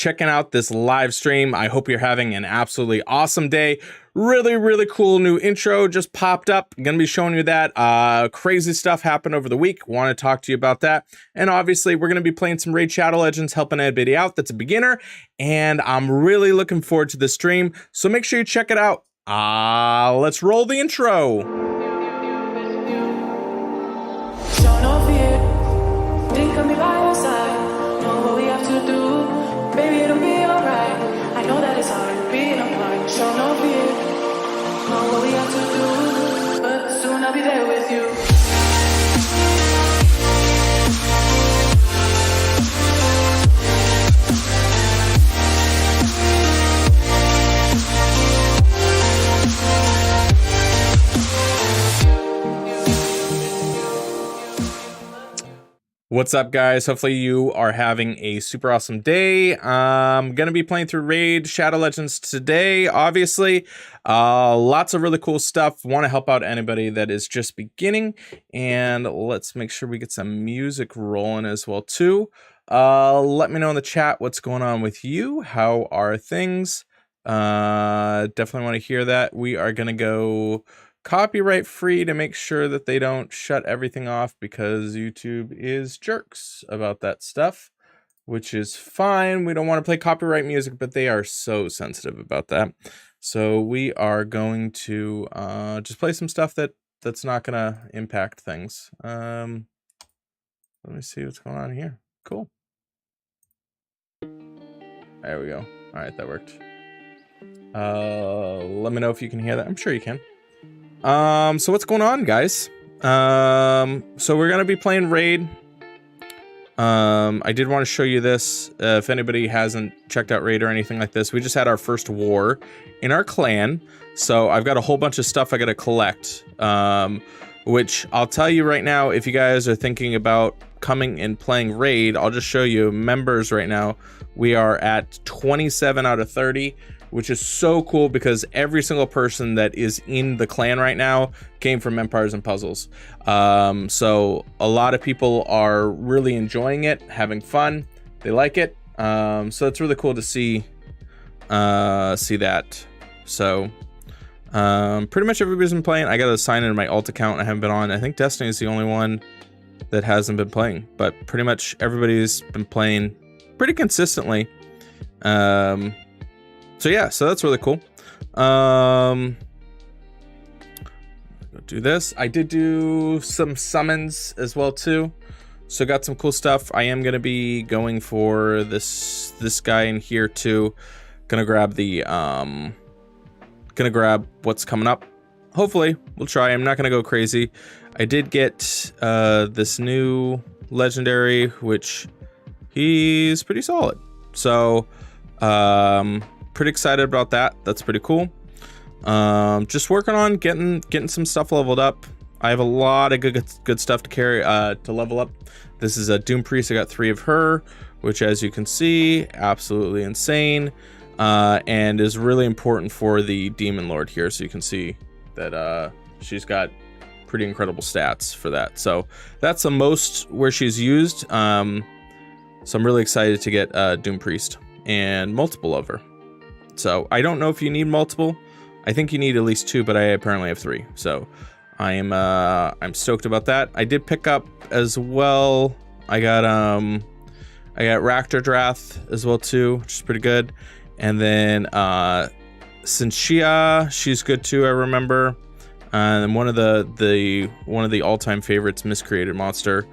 checking out this live stream. I hope you're having an absolutely awesome day. Really cool new intro just popped up. I'm gonna be showing you that. Crazy stuff happened over the week. Want to talk to you about that. And obviously we're gonna be playing some Raid Shadow Legends, helping anybody out that's a beginner. And I'm really looking forward to the stream. So make sure you check it out. Let's roll the intro. Show no fear, think of me by your side. Know what we have to do, baby, it'll be alright. I know that it's hard being apart. Show no fear, know what we have to do, but soon I'll be there with you. What's up, guys? Hopefully you are having a super awesome day. I'm gonna be playing through Raid Shadow Legends today, obviously. Lots of really cool stuff. Want to help out anybody that is just beginning, and let's make sure we get some music rolling as well too. Let me know in the chat what's going on with you. How are things? Definitely want to hear that. We are gonna go copyright free to make sure that they don't shut everything off, because YouTube is jerks about that stuff, which is fine. We don't want to play copyright music, but they are so sensitive about that. So we are going to just play some stuff that's not gonna impact things. Let me see what's going on here. Cool. There we go. All right, that worked. Let me know if you can hear that. I'm sure you can. So what's going on, guys? So we're gonna be playing Raid. I did want to show you this. If anybody hasn't checked out Raid or anything like this, we just had our first war in our clan. So I've got a whole bunch of stuff I gotta collect. Which I'll tell you right now, if you guys are thinking about coming and playing Raid, I'll just show you members right now. We are at 27 out of 30. Which is so cool, because every single person that is in the clan right now came from Empires and Puzzles. So a lot of people are really enjoying it, having fun. They like it. So it's really cool to see that. So pretty much everybody's been playing. I got to sign into my alt account. I haven't been on. I think Destiny is the only one that hasn't been playing, but pretty much everybody's been playing pretty consistently. So yeah, so that's really cool. Go do this. I did do some summons as well too. So got some cool stuff. I am gonna be going for this guy in here too. Gonna grab the what's coming up. Hopefully, we'll try. I'm not gonna go crazy. I did get this new legendary, which he's pretty solid. So pretty excited about that. That's pretty cool. Just working on getting some stuff leveled up. I have a lot of good stuff to carry to level up. This is a Doom Priest. I got 3 of her, which, as you can see, absolutely insane, and is really important for the Demon Lord here. So you can see that she's got pretty incredible stats for that. So that's the most where she's used. So I'm really excited to get Doom Priest and multiple of her. So I don't know if you need multiple. I think you need at least 2, but I apparently have 3. So I'm stoked about that. I did pick up as well. I got Raptor Drath as well too, which is pretty good. And then Sinchia, she's good too, I remember. And one of the all-time favorites, Miscreated Monster.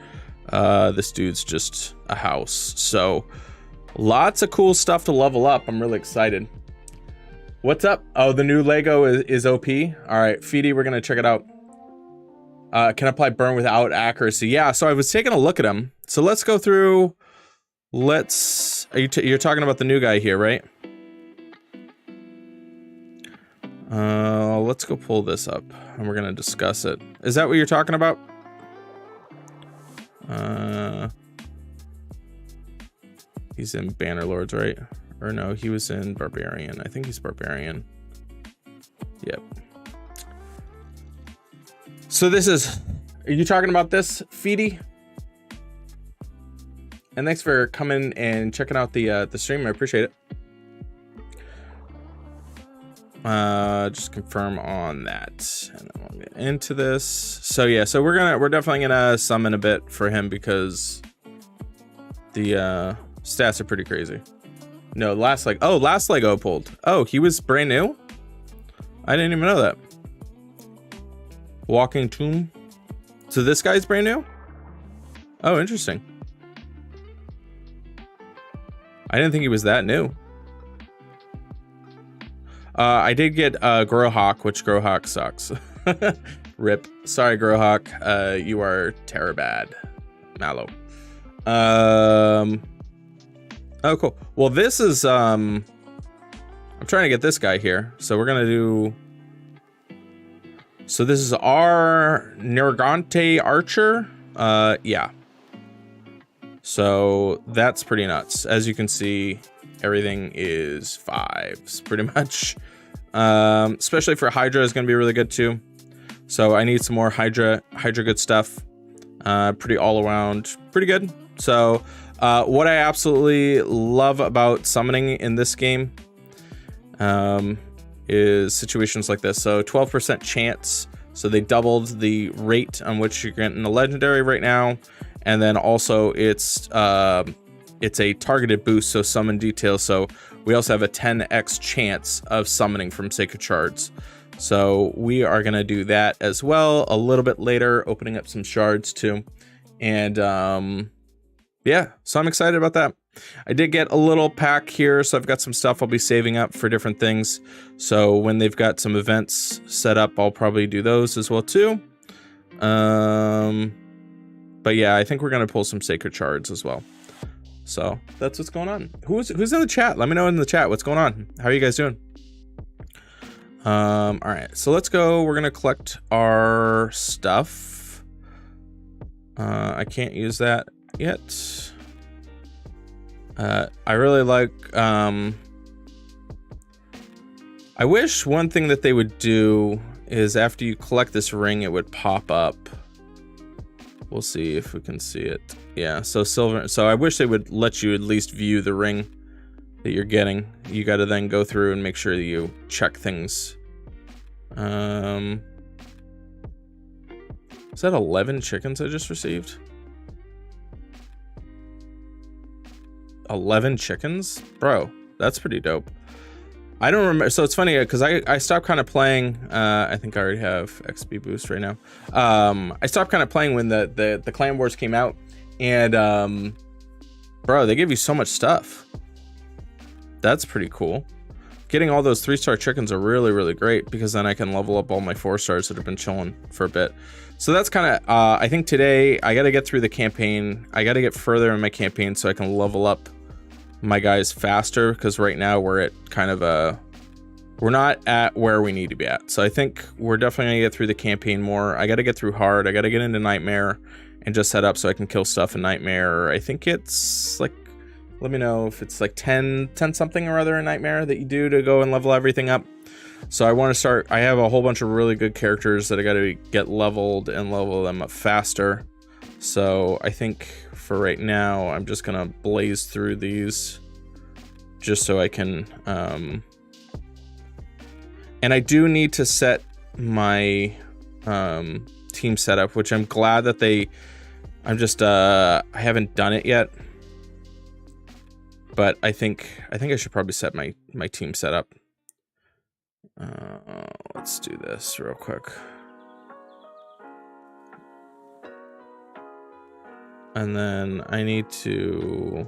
This dude's just a house. So lots of cool stuff to level up. I'm really excited. What's up? Oh, the new Lego is OP. All right, Feedy, we're gonna check it out. Can apply burn without accuracy. Yeah, so I was taking a look at him. So let's go through. You're talking about the new guy here, right? Let's go pull this up and we're gonna discuss it. Is that what you're talking about? He's in Bannerlords, right? Or no, he was in Barbarian. I think he's Barbarian. Yep. So this is, are you talking about this, Feedy? And thanks for coming and checking out the stream. I appreciate it. Just confirm on that, and then we'll get into this. So yeah, so we're definitely gonna summon a bit for him because the stats are pretty crazy. No, last Lego pulled. Oh, he was brand new? I didn't even know that. Walking Tomb. So this guy's brand new? Oh, interesting. I didn't think he was that new. I did get Grohawk, which Grohawk sucks. Rip. Sorry, Grohawk. You are terribad. Mallow. Oh, cool. Well, this is I'm trying to get this guy here. So we're gonna do. So this is our Nergante Archer. Yeah. So that's pretty nuts. As you can see, everything is 5s pretty much. Especially for Hydra is going to be really good too. So I need some more Hydra good stuff. Pretty all around, pretty good. So what I absolutely love about summoning in this game is situations like this. So 12% chance. So they doubled the rate on which you're getting a legendary right now. And then also it's a targeted boost, so summon details. So we also have a 10x chance of summoning from Sacred Shards. So we are gonna do that as well a little bit later, opening up some shards too. And yeah, so I'm excited about that. I did get a little pack here, so I've got some stuff I'll be saving up for different things. So when they've got some events set up, I'll probably do those as well too. But yeah, I think we're gonna pull some Sacred Shards as well. So that's what's going on. Who's in the chat? Let me know in the chat what's going on. How are you guys doing? All right, so let's go. We're gonna collect our stuff. I can't use that yet. I really like. I wish one thing that they would do is after you collect this ring, it would pop up. We'll see if we can see it. Yeah, so silver. So I wish they would let you at least view the ring that you're getting. You got to then go through and make sure that you check things. Is that 11 chickens I just received? 11 chickens? Bro, that's pretty dope. I don't remember. So it's funny because I stopped kind of playing. I think I already have XP boost right now. I stopped kind of playing when the Clan Wars came out, and bro, they give you so much stuff. That's pretty cool. Getting all those 3-star chickens are really, really great because then I can level up all my 4-stars that have been chilling for a bit. So that's kind of, I think today I got to get through the campaign. I got to get further in my campaign so I can level up my guys faster, because right now we're at kind of we're not at where we need to be at. So I think we're definitely gonna get through the campaign more. I got to get through hard. I got to get into Nightmare and just set up so I can kill stuff in Nightmare. I think it's like, let me know if it's like 10 something or other in Nightmare that you do to go and level everything up. So I want to start. I have a whole bunch of really good characters that I got to get leveled and level them up faster. So I think for right now, I'm just gonna blaze through these just so I can, and I do need to set my team setup, which I'm glad that I haven't done it yet, but I think I should probably set my team setup. Let's do this real quick. And then I need to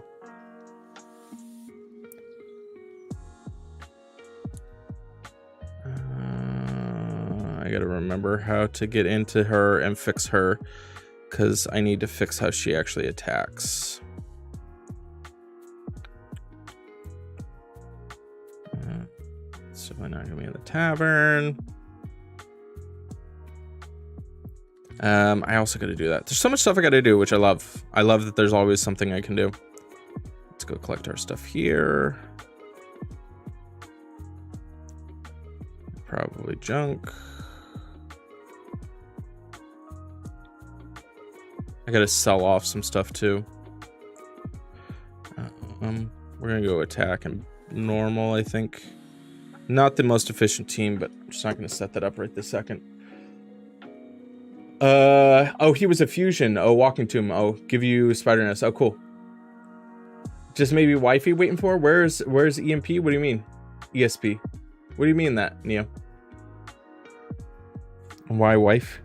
I gotta remember how to get into her and fix her, because I need to fix how she actually attacks. So we're not gonna be in the tavern. I also got to do that. There's so much stuff I got to do, which I love. I love that there's always something I can do. Let's go collect our stuff here. Probably junk. I got to sell off some stuff too. We're gonna go attack and normal, I think. Not the most efficient team, but I'm just not gonna set that up right this second. Oh, he was a fusion. Oh, walking tomb. Oh, give you spider nest. Oh, cool. Just maybe wifey waiting for? Where's EMP? What do you mean? ESP. What do you mean that, Neo? Why wife?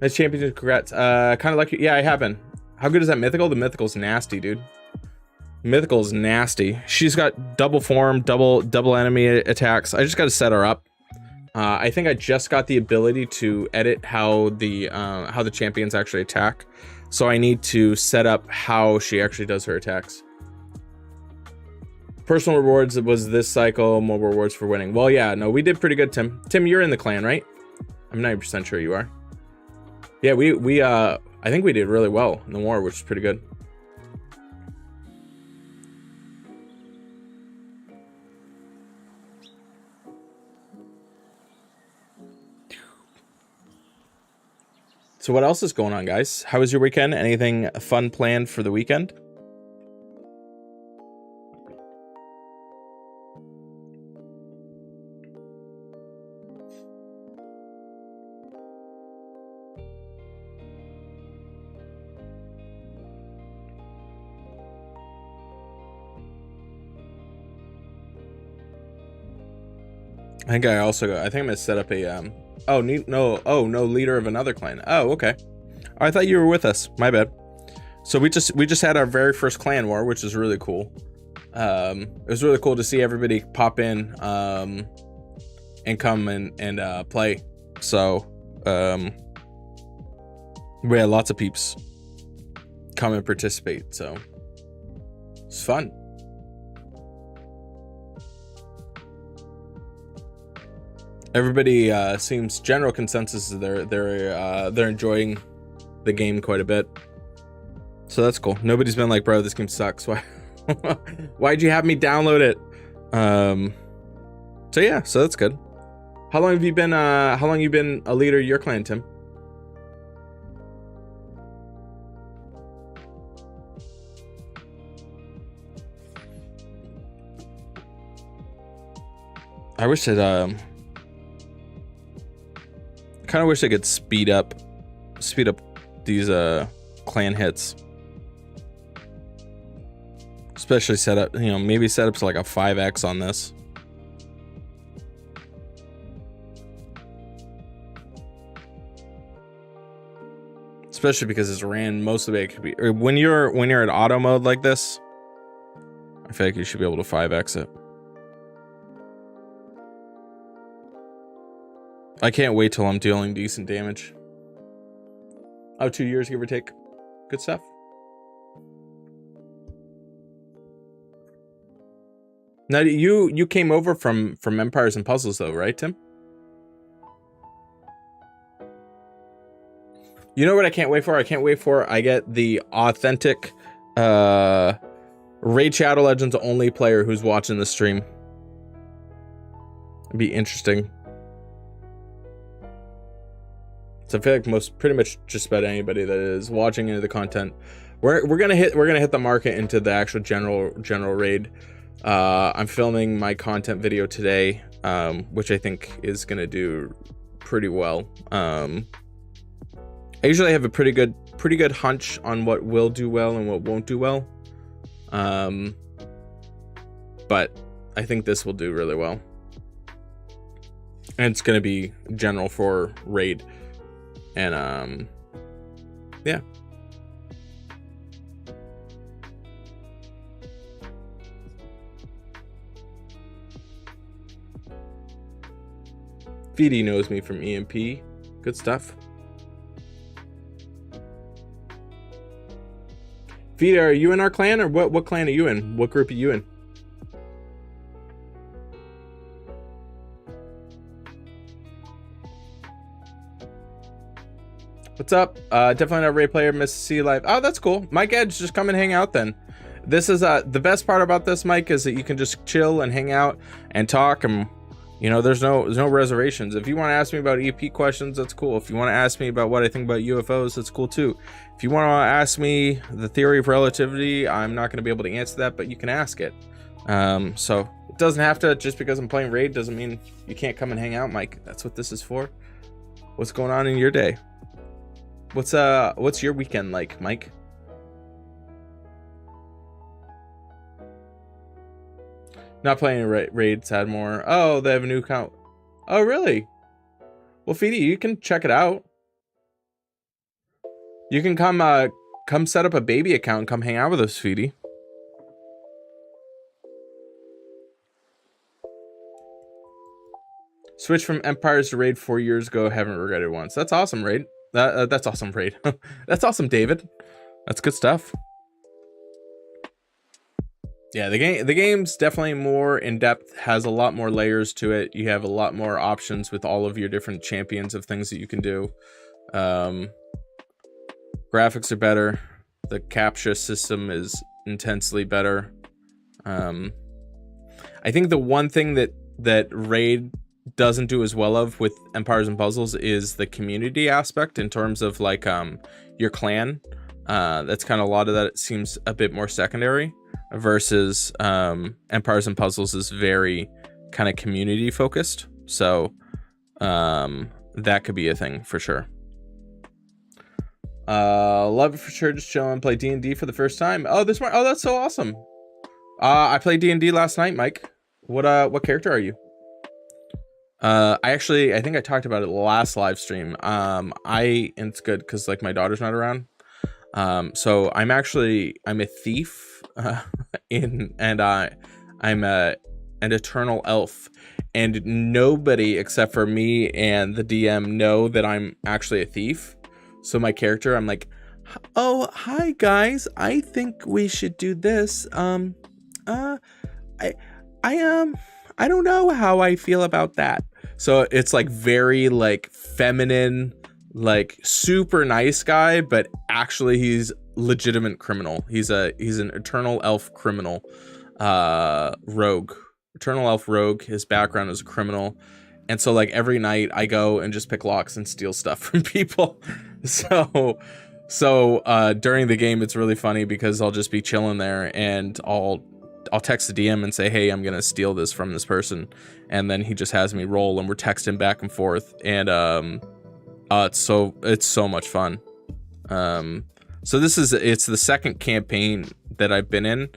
Nice championship, congrats. Kind of lucky. Yeah, I have been. How good is that mythical? The mythical's nasty, dude. Mythical's nasty. She's got double form, double enemy attacks. I just got to set her up. I think I just got the ability to edit how the champions actually attack. So I need to set up how she actually does her attacks. Personal rewards was this cycle, more rewards for winning. Well, yeah, no, we did pretty good, Tim. Tim, you're in the clan, right? I'm 90% sure you are. Yeah, I think we did really well in the war, which is pretty good. So what else is going on, guys? How was your weekend? Anything fun planned for the weekend? I think I'm gonna set up a no leader of another clan. Oh, okay. Oh, I thought you were with us. My bad. So we just had our very first clan war, which is really cool. It was really cool to see everybody pop in and come and play. So we had lots of peeps come and participate. So it's fun. Everybody seems general consensus is they're enjoying the game quite a bit, so that's cool. Nobody's been like, bro, this game sucks. Why'd you have me download it? So yeah, so that's good. How long have you been a leader of your clan, Tim? I wish it kind of wish I could speed up these clan hits, especially set up, maybe set up to like a 5x on this. Especially because it's ran most of it could be, or when you're in auto mode like this, I feel like you should be able to 5x it. I can't wait till I'm dealing decent damage. Oh, 2 years, give or take. Good stuff. Now, you came over from Empires and Puzzles, though, right, Tim? You know what I can't wait for? I get the authentic Raid Shadow Legends only player who's watching the stream. It'd be interesting. So I feel like pretty much just about anybody that is watching into the content, we're gonna hit the market into the actual general raid. I'm filming my content video today, which I think is gonna do pretty well. I usually have a pretty good hunch on what will do well and what won't do well. But I think this will do really well, and it's gonna be general for raid. And yeah. VD knows me from EMP. Good stuff. VD, are you in our clan, or what clan are you in? What group are you in? What's up? Definitely not a raid player. Miss C live. Oh, that's cool. Mike Edge, just come and hang out then. This is the best part about this, Mike, is that you can just chill and hang out and talk, and You know, there's no reservations. If you want to ask me about EP questions, that's cool. If you want to ask me about what I think about UFOs, that's cool too. If you want to ask me the theory of relativity, I'm not going to be able to answer that, but you can ask it. So it doesn't have to, just because I'm playing Raid doesn't mean you can't come and hang out, Mike. That's what this is for. What's going on in your day? What's your weekend like, Mike? Not playing Raid, Sadmore. Oh, they have a new account. Oh, really? Well, Feedy, you can check it out. You can come set up a baby account and come hang out with us, Feedy. Switched from Empires to Raid 4 years ago. Haven't regretted once. That's awesome, Raid. That's awesome, Raid. That's awesome, David. That's good stuff. Yeah, the game's definitely more in depth, has a lot more layers to it. You have a lot more options with all of your different champions of things that you can do. Graphics are better. The capture system is intensely better. I think the one thing that Raid doesn't do as well of with Empires and Puzzles is the community aspect in terms of like your clan. That's kind of a lot of that. It seems a bit more secondary. Versus Empires and Puzzles is very kind of community focused, so that could be a thing for sure. Love it for sure. Just chilling, play D&D for the first time. Oh, this one. Oh, that's so awesome. I played D&D last night, Mike. What character are you? I think I talked about it last live stream. And it's good because like my daughter's not around. So I'm a thief. I'm an eternal elf, and nobody except for me and the DM know that I'm actually a thief. So my character, I'm like, oh, hi guys, I think we should do this. I don't know how I feel about that. So it's like very like feminine, like super nice guy, but actually he's legitimate criminal. He's an eternal elf criminal, rogue. Eternal elf rogue. His background is a criminal, and so like every night I go and just pick locks and steal stuff from people. So during the game it's really funny because I'll just be chilling there and I'll text the DM and say, hey, I'm gonna steal this from this person, and then he just has me roll and we're texting back and forth, and it's so much fun. So it's the second campaign that I've been in,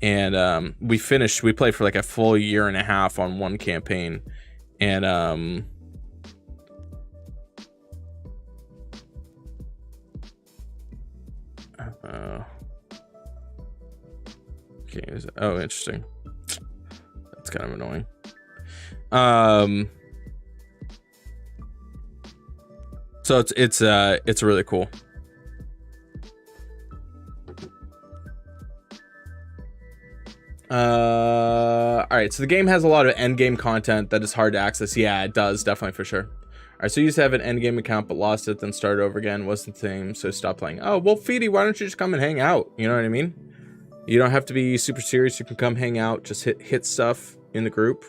and we played for like a full year and a half on one campaign, and okay, oh, interesting. That's kind of annoying. So it's really cool. All right, so the game has a lot of end game content that is hard to access. Yeah, it does, definitely, for sure. All right, so you used to have an end game account but lost it, then started over again. Wasn't the same, so stop playing. Oh, well, Feedy, why don't you just come and hang out? You know what I mean? You don't have to be super serious. You can come hang out, just hit stuff in the group,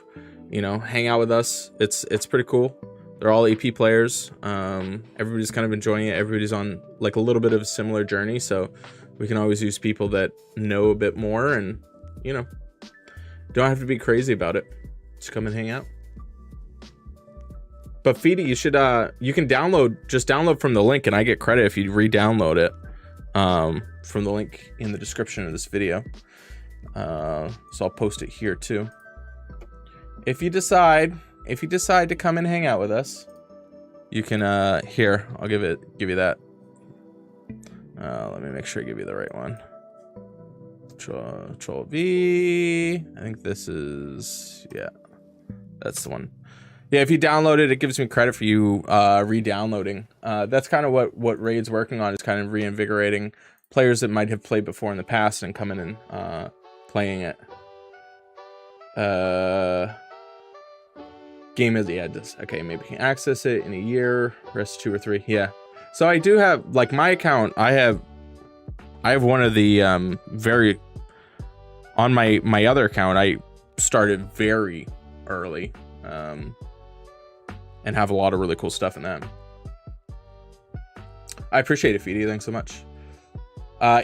you know, hang out with us. It's pretty cool. They're all AP players. Everybody's kind of enjoying it. Everybody's on like a little bit of a similar journey, so we can always use people that know a bit more, and you know, don't have to be crazy about it. Just come and hang out. But Feedy, you should you can download from the link, and I get credit if you re-download it from the link in the description of this video. So I'll post it here too. If you decide to come and hang out with us, you can here, I'll give you that. Let me make sure I give you the right one. Control V. I think this is, yeah, that's the one. Yeah, if you download it, it gives me credit for you re-downloading. That's kind of what Raid's working on, is kind of reinvigorating players that might have played before in the past and coming and playing it. Game is, yeah, this. Okay, maybe you can access it in a year, rest 2 or 3. Yeah. So I do have, like, my account, I have one of the on my other account, I started very early. and have a lot of really cool stuff in that. I appreciate it, Feedy. Thanks so much.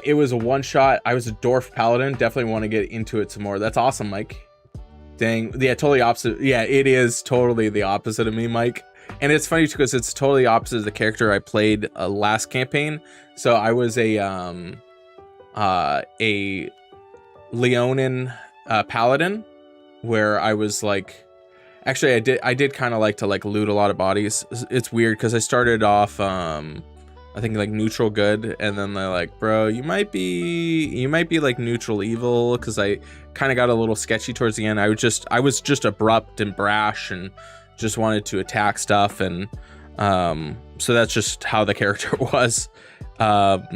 It was a one shot. I was a dwarf paladin. Definitely want to get into it some more. That's awesome, Mike. Dang. Yeah, totally opposite. Yeah, it is totally the opposite of me, Mike. And it's funny because it's totally opposite of the character I played last campaign. So I was a Leonin paladin, where I was like, actually I did kind of like to like loot a lot of bodies. It's weird because I started off I think like neutral good, and then they're like, bro, you might be like neutral evil, because I kind of got a little sketchy towards the end. I was just abrupt and brash and just wanted to attack stuff, and so that's just how the character was. But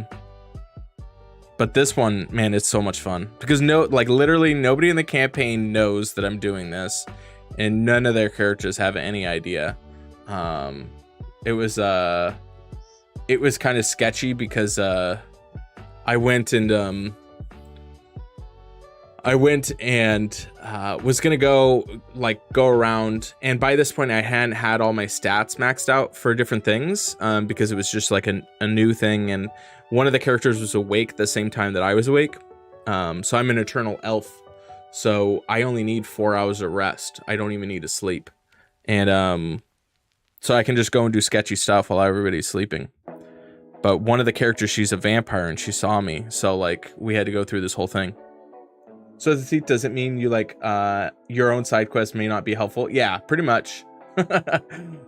this one, man, it's so much fun because literally nobody in the campaign knows that I'm doing this, and none of their characters have any idea. It was kind of sketchy because I went and was gonna go around, and by this point I hadn't had all my stats maxed out for different things, because it was just like a new thing, and one of the characters was awake at the same time that I was awake. So I'm an eternal elf, so I only need 4 hours of rest. I don't even need to sleep, and so I can just go and do sketchy stuff while everybody's sleeping. But one of the characters, she's a vampire, and she saw me, so like we had to go through this whole thing. So does it mean you like your own side quest may not be helpful? Yeah, pretty much.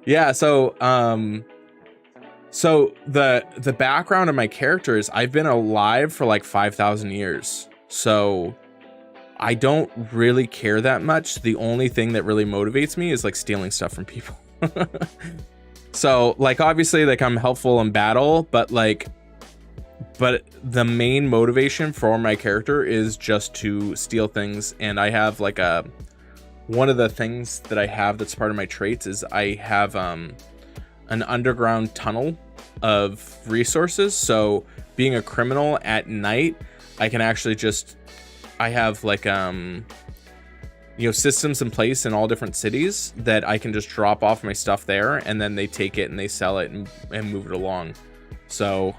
Yeah, so the background of my character is I've been alive for like 5,000 years. So I don't really care that much. The only thing that really motivates me is like stealing stuff from people. So like obviously like I'm helpful in battle, but the main motivation for my character is just to steal things. And I have like one of the things that I have that's part of my traits is I have an underground tunnel of resources. So being a criminal at night, I can actually I have like systems in place in all different cities that I can just drop off my stuff there, and then they take it and they sell it and move it along. So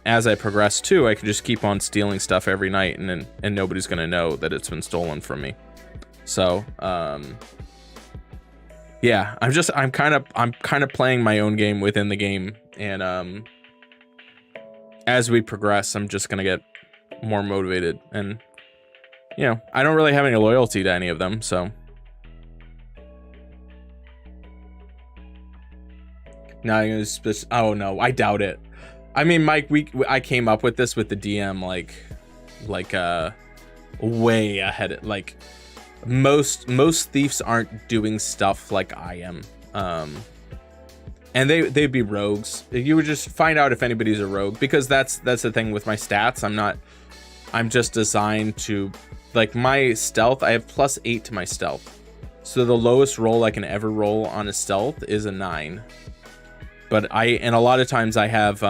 as I progress too, I can just keep on stealing stuff every night, and nobody's gonna know that it's been stolen from me. So yeah, I'm kind of playing my own game within the game, and as we progress, I'm just gonna get more motivated, and I don't really have any loyalty to any of them, so. Now I'm gonna oh no, I doubt it. I mean, Mike, I came up with this with the DM way ahead of, like most thieves aren't doing stuff like I am. And they'd be rogues. You would just find out if anybody's a rogue, because that's the thing with my stats. I'm just designed to, like, my stealth, I have +8 to my stealth. So the lowest roll I can ever roll on a stealth is a 9. But and a lot of times I have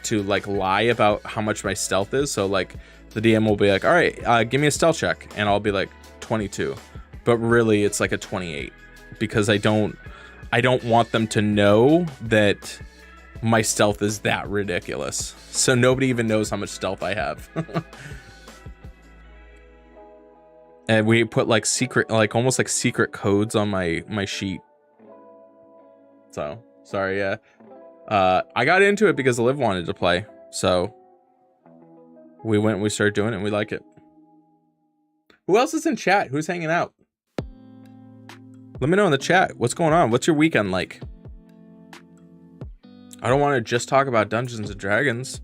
to like lie about how much my stealth is. So like the DM will be like, all right, give me a stealth check. And I'll be like 22, but really it's like a 28, because I don't want them to know that my stealth is that ridiculous. So nobody even knows how much stealth I have. And we put like secret, like almost like secret codes on my sheet. So sorry, yeah. I got into it because Liv wanted to play, so we started doing it, and we like it. Who else is in chat? Who's hanging out? Let me know in the chat. What's going on? What's your weekend like? I don't want to just talk about Dungeons and Dragons.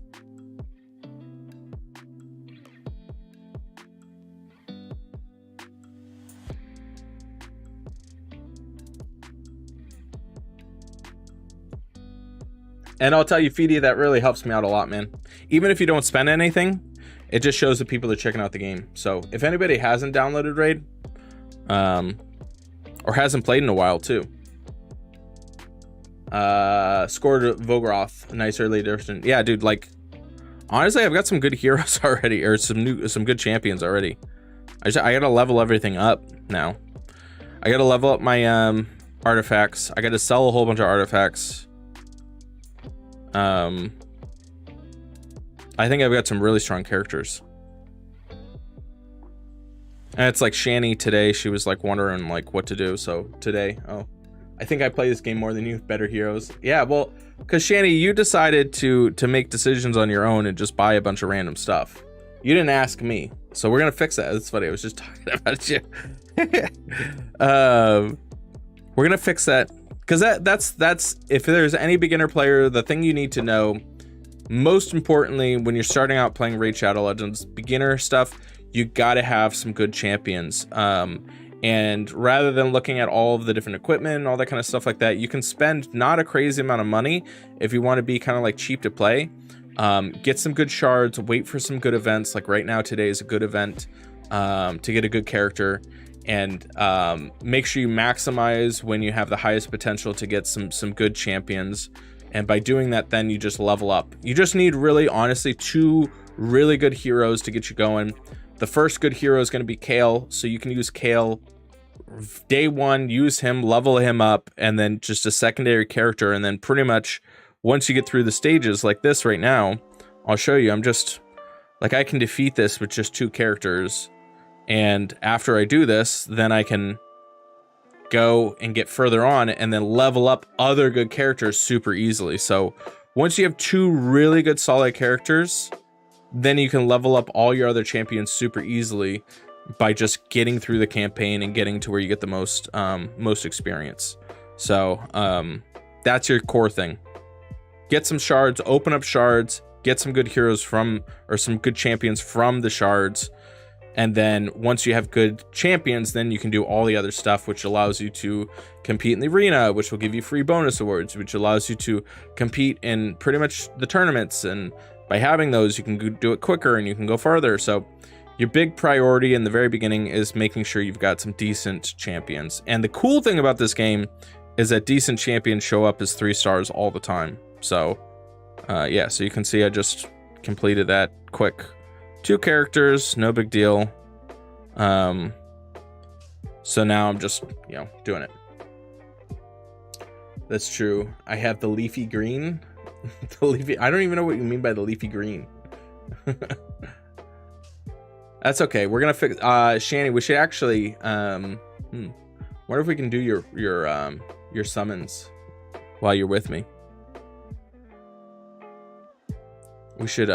And I'll tell you, Feedy, that really helps me out a lot, man. Even if you don't spend anything, it just shows that people are checking out the game. So if anybody hasn't downloaded Raid, or hasn't played in a while too, scored Vogroth, nice early edition. Yeah, dude, like, honestly, I've got some good heroes already, or some good champions already. I gotta level everything up now. I gotta level up my artifacts. I gotta sell a whole bunch of artifacts. I think I've got some really strong characters. And it's like Shani today, she was like wondering like what to do. So today, I think I play this game more than you. Better heroes. Yeah, well, because Shani, you decided to make decisions on your own and just buy a bunch of random stuff. You didn't ask me, so we're gonna fix that. That's funny. I was just talking about you. We're gonna fix that because that's if there's any beginner player, the thing you need to know, most importantly, when you're starting out playing Raid Shadow Legends, beginner stuff, you gotta have some good champions. And rather than looking at all of the different equipment and all that kind of stuff like that, you can spend not a crazy amount of money if you want to be kind of like cheap to play. Get some good shards, wait for some good events. Like right now, today is a good event to get a good character, and make sure you maximize when you have the highest potential to get some good champions. And by doing that, then you just level up. You just need really, honestly, 2 really good heroes to get you going. The first good hero is going to be Kale, so you can use Kale day 1, use him, level him up, and then just a secondary character. And then pretty much once you get through the stages like this right now, I'll show you. I'm just like, I can defeat this with just 2 characters. And after I do this, then I can go and get further on and then level up other good characters super easily. So once you have 2 really good solid characters, then you can level up all your other champions super easily by just getting through the campaign and getting to where you get the most experience. So that's your core thing. Get some shards, open up shards, get some good heroes from, or some good champions from the shards. And then once you have good champions, then you can do all the other stuff, which allows you to compete in the arena, which will give you free bonus awards, which allows you to compete in pretty much the tournaments. And by having those, you can do it quicker and you can go farther. So your big priority in the very beginning is making sure you've got some decent champions. And the cool thing about this game is that decent champions show up as 3 stars all the time. So yeah, so you can see I just completed that quick. 2 characters, no big deal. So now I'm just, doing it. That's true. I have the leafy green. I don't even know what you mean by the leafy green. That's okay. We're gonna fix Shani, we should actually what if we can do your summons while you're with me? We should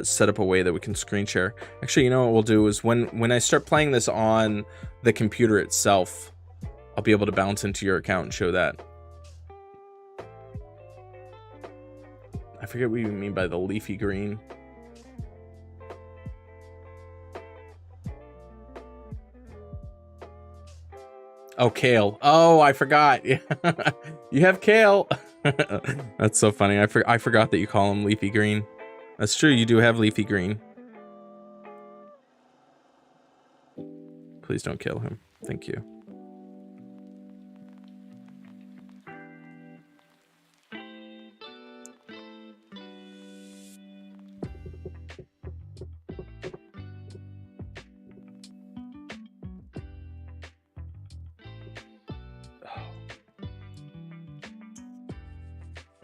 set up a way that we can screen share. Actually, you know what we'll do is when I start playing this on the computer itself, I'll be able to bounce into your account and show that. I forget what you mean by the leafy green. Oh, kale. Oh, I forgot. Yeah. You have kale. That's so funny. I forgot that you call him leafy green. That's true. You do have leafy green. Please don't kill him. Thank you.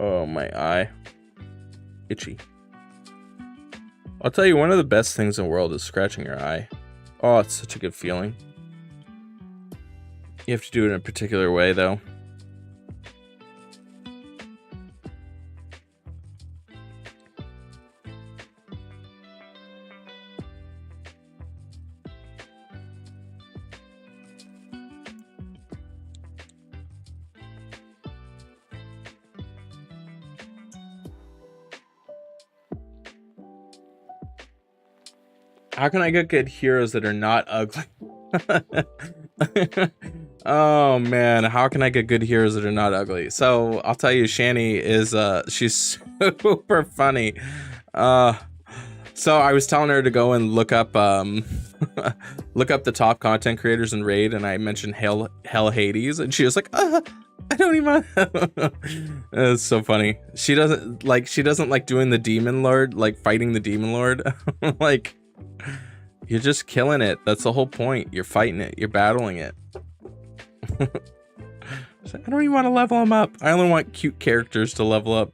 Oh, my eye. Itchy. I'll tell you, one of the best things in the world is scratching your eye. Oh, it's such a good feeling. You have to do it in a particular way, though. How can I get good heroes that are not ugly? Oh man, how can I get good heroes that are not ugly? So I'll tell you, Shani is she's super funny. So I was telling her to go and look up look up the top content creators in Raid, and I mentioned Hell Hades, and she was like, I don't even. It's so funny. She doesn't like doing the demon lord, like fighting the demon lord. Like, you're just killing it. That's the whole point. You're fighting it. You're battling it. It's like, I don't even want to level them up. I only want cute characters to level up.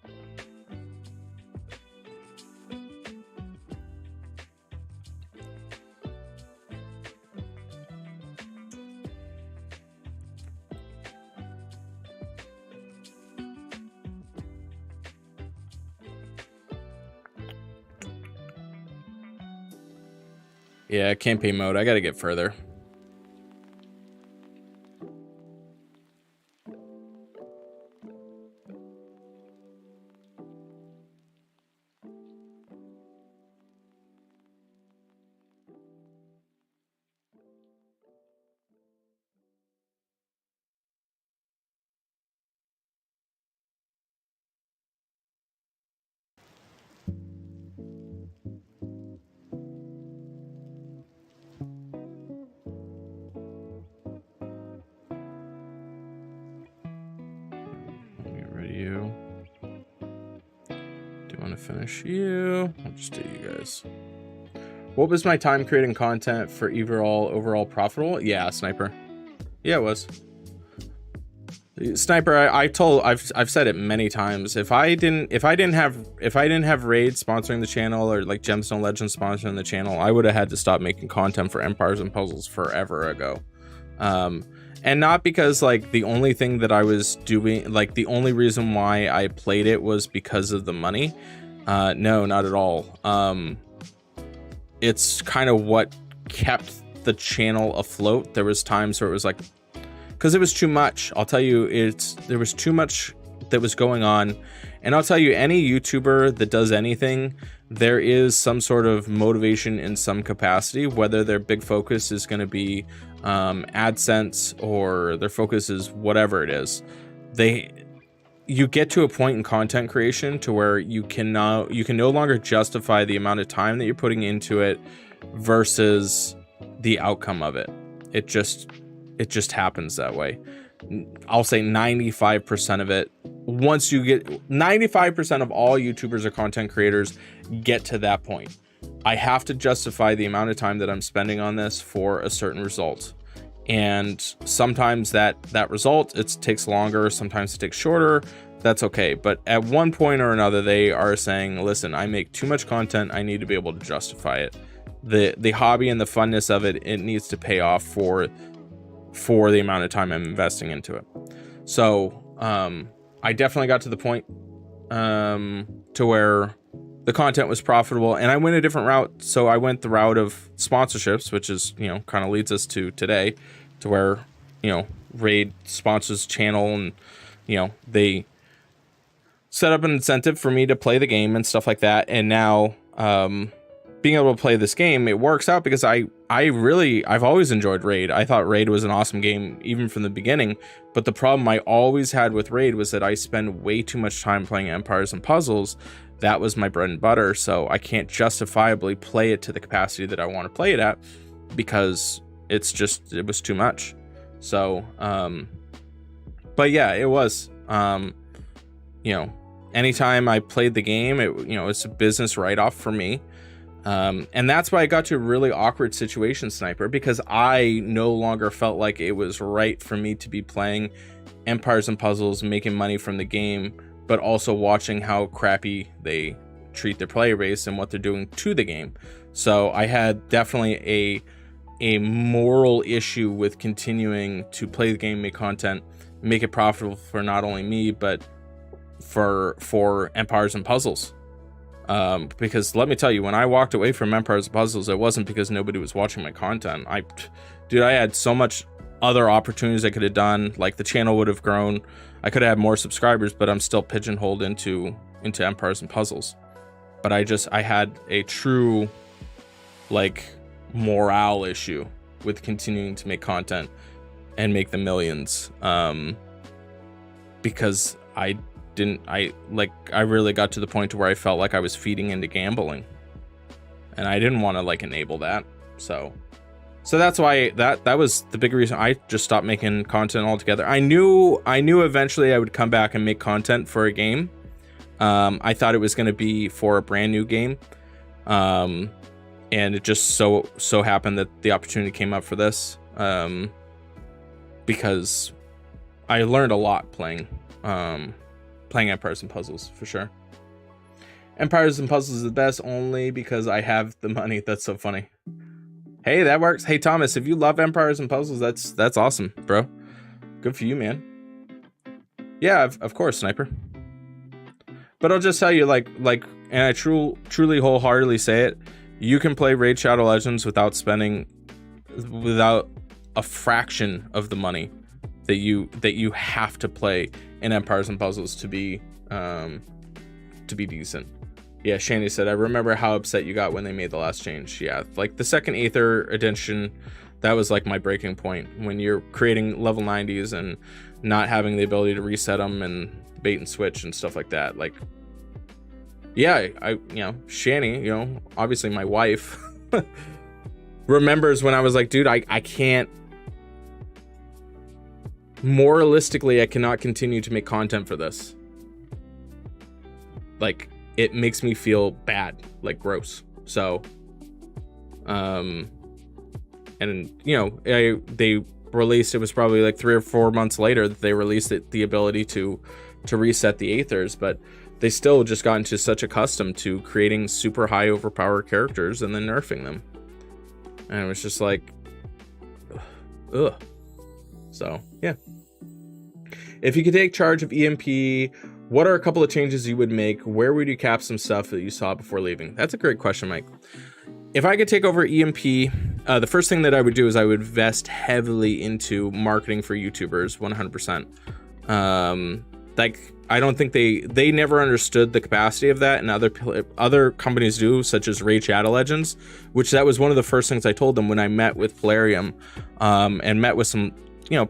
Yeah, campaign mode. I gotta get further. Finish you. I'll just do you guys. What was my time creating content for overall profitable? Yeah, Sniper. Yeah, it was. Sniper, I've said it many times. If I didn't have Raid sponsoring the channel, or like Gemstone Legends sponsoring the channel, I would have had to stop making content for Empires and Puzzles forever ago. And not because like the only thing that I was doing, like the only reason why I played it was because of the money. No, not at all. It's kind of what kept the channel afloat. There was times where it was like, because it was too much. I'll tell you, there was too much that was going on. And I'll tell you, any YouTuber that does anything, there is some sort of motivation in some capacity, whether their big focus is going to be AdSense or their focus is whatever it is. You get to a point in content creation to where you can no longer justify the amount of time that you're putting into it versus the outcome of it. It just happens that way. I'll say 95% of it. Once you get 95% of all YouTubers or content creators get to that point. I have to justify the amount of time that I'm spending on this for a certain result. And sometimes that result, it takes longer, sometimes it takes shorter. That's okay. But at one point or another, they are saying, listen, I make too much content. I need to be able to justify it. The hobby and the funness of it, it needs to pay off for the amount of time I'm investing into it. So I definitely got to the point to where the content was profitable, and I went a different route. So I went the route of sponsorships, which is, kind of leads us to today, to where, Raid sponsors channel, and, they set up an incentive for me to play the game and stuff like that. And now, being able to play this game, it works out because I've always enjoyed Raid. I thought Raid was an awesome game, even from the beginning. But the problem I always had with Raid was that I spend way too much time playing Empires and Puzzles. That was my bread and butter, so I can't justifiably play it to the capacity that I want to play it at, because it was too much. So, but yeah, it was, anytime I played the game, it's a business write-off for me. And that's why I got to a really awkward situation, Sniper, because I no longer felt like it was right for me to be playing Empires and Puzzles, making money from the game, but also watching how crappy they treat their player base and what they're doing to the game. So I had definitely a moral issue with continuing to play the game, make content, make it profitable for not only me, but for Empires and Puzzles. Because let me tell you, when I walked away from Empires and Puzzles, it wasn't because nobody was watching my content. I had so much other opportunities I could have done. Like, the channel would have grown. I could have had more subscribers, but I'm still pigeonholed into Empires and Puzzles. But I had a true, like, morale issue with continuing to make content and make the millions. Because I really got to the point to where I felt like I was feeding into gambling, and I didn't want to enable that. So that's why that was the big reason I just stopped making content altogether. I knew eventually I would come back and make content for a game. I thought it was going to be for a brand new game. And it just so happened that the opportunity came up for this. Because I learned a lot playing Empires and Puzzles for sure. Empires and Puzzles is the best only because I have the money. That's so funny. Hey, that works. Hey, Thomas, if you love Empires and Puzzles, that's awesome, bro. Good for you, man. Yeah, of course, Sniper. But I'll just tell you, like, and I truly wholeheartedly say it, you can play Raid Shadow Legends without a fraction of the money that you have to play in Empires and Puzzles to be decent. Yeah, Shani said, I remember how upset you got when they made the last change. Yeah, like the second Aether edition, that was like my breaking point. When you're creating level 90s and not having the ability to reset them and bait and switch and stuff like that. Like, yeah, Shani, obviously my wife remembers when I was like, dude, I can't, moralistically, I cannot continue to make content for this. Like, it makes me feel bad, like gross. So, and they released, it was probably like 3 or 4 months later that they released the ability to reset the Aethers, but they still just got into such accustomed to creating super high overpowered characters and then nerfing them. And it was just like, ugh. So, yeah. If you could take charge of EMP, what are a couple of changes you would make? Where would you cap some stuff that you saw before leaving? That's a great question, Mike. If I could take over EMP, the first thing that I would do is I would invest heavily into marketing for YouTubers, 100%. Like, I don't think they never understood the capacity of that, and other companies do, such as Raid Shadow Legends, which that was one of the first things I told them when I met with Polarium, and met with some,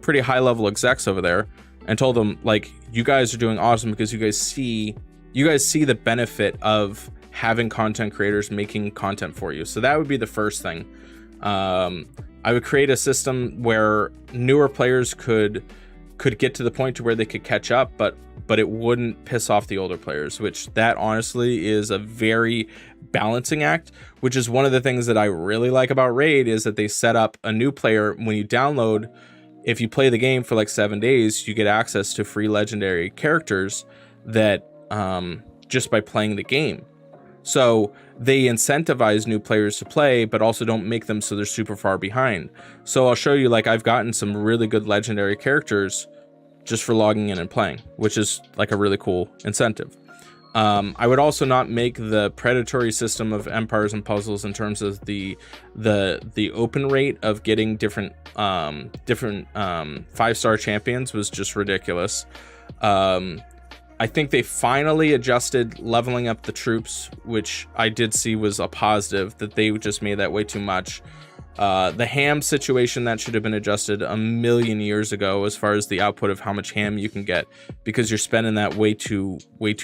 pretty high level execs over there, and told them, like, you guys are doing awesome because you guys see the benefit of having content creators making content for you. So that would be the first thing. I would create a system where newer players could get to the point to where they could catch up, but it wouldn't piss off the older players, which that honestly is a very balancing act, which is one of the things that I really like about Raid, is that they set up a new player when you download. If you play the game for like 7 days, you get access to free legendary characters that just by playing the game. So they incentivize new players to play, but also don't make them so they're super far behind. So I'll show you, like, I've gotten some really good legendary characters just for logging in and playing, which is like a really cool incentive. I would also not make the predatory system of Empires and Puzzles in terms of the open rate of getting different 5-star champions was just ridiculous. I think they finally adjusted leveling up the troops, which I did see was a positive, that they just made that way too much. The ham situation, that should have been adjusted a million years ago as far as the output of how much ham you can get, because you're spending that way too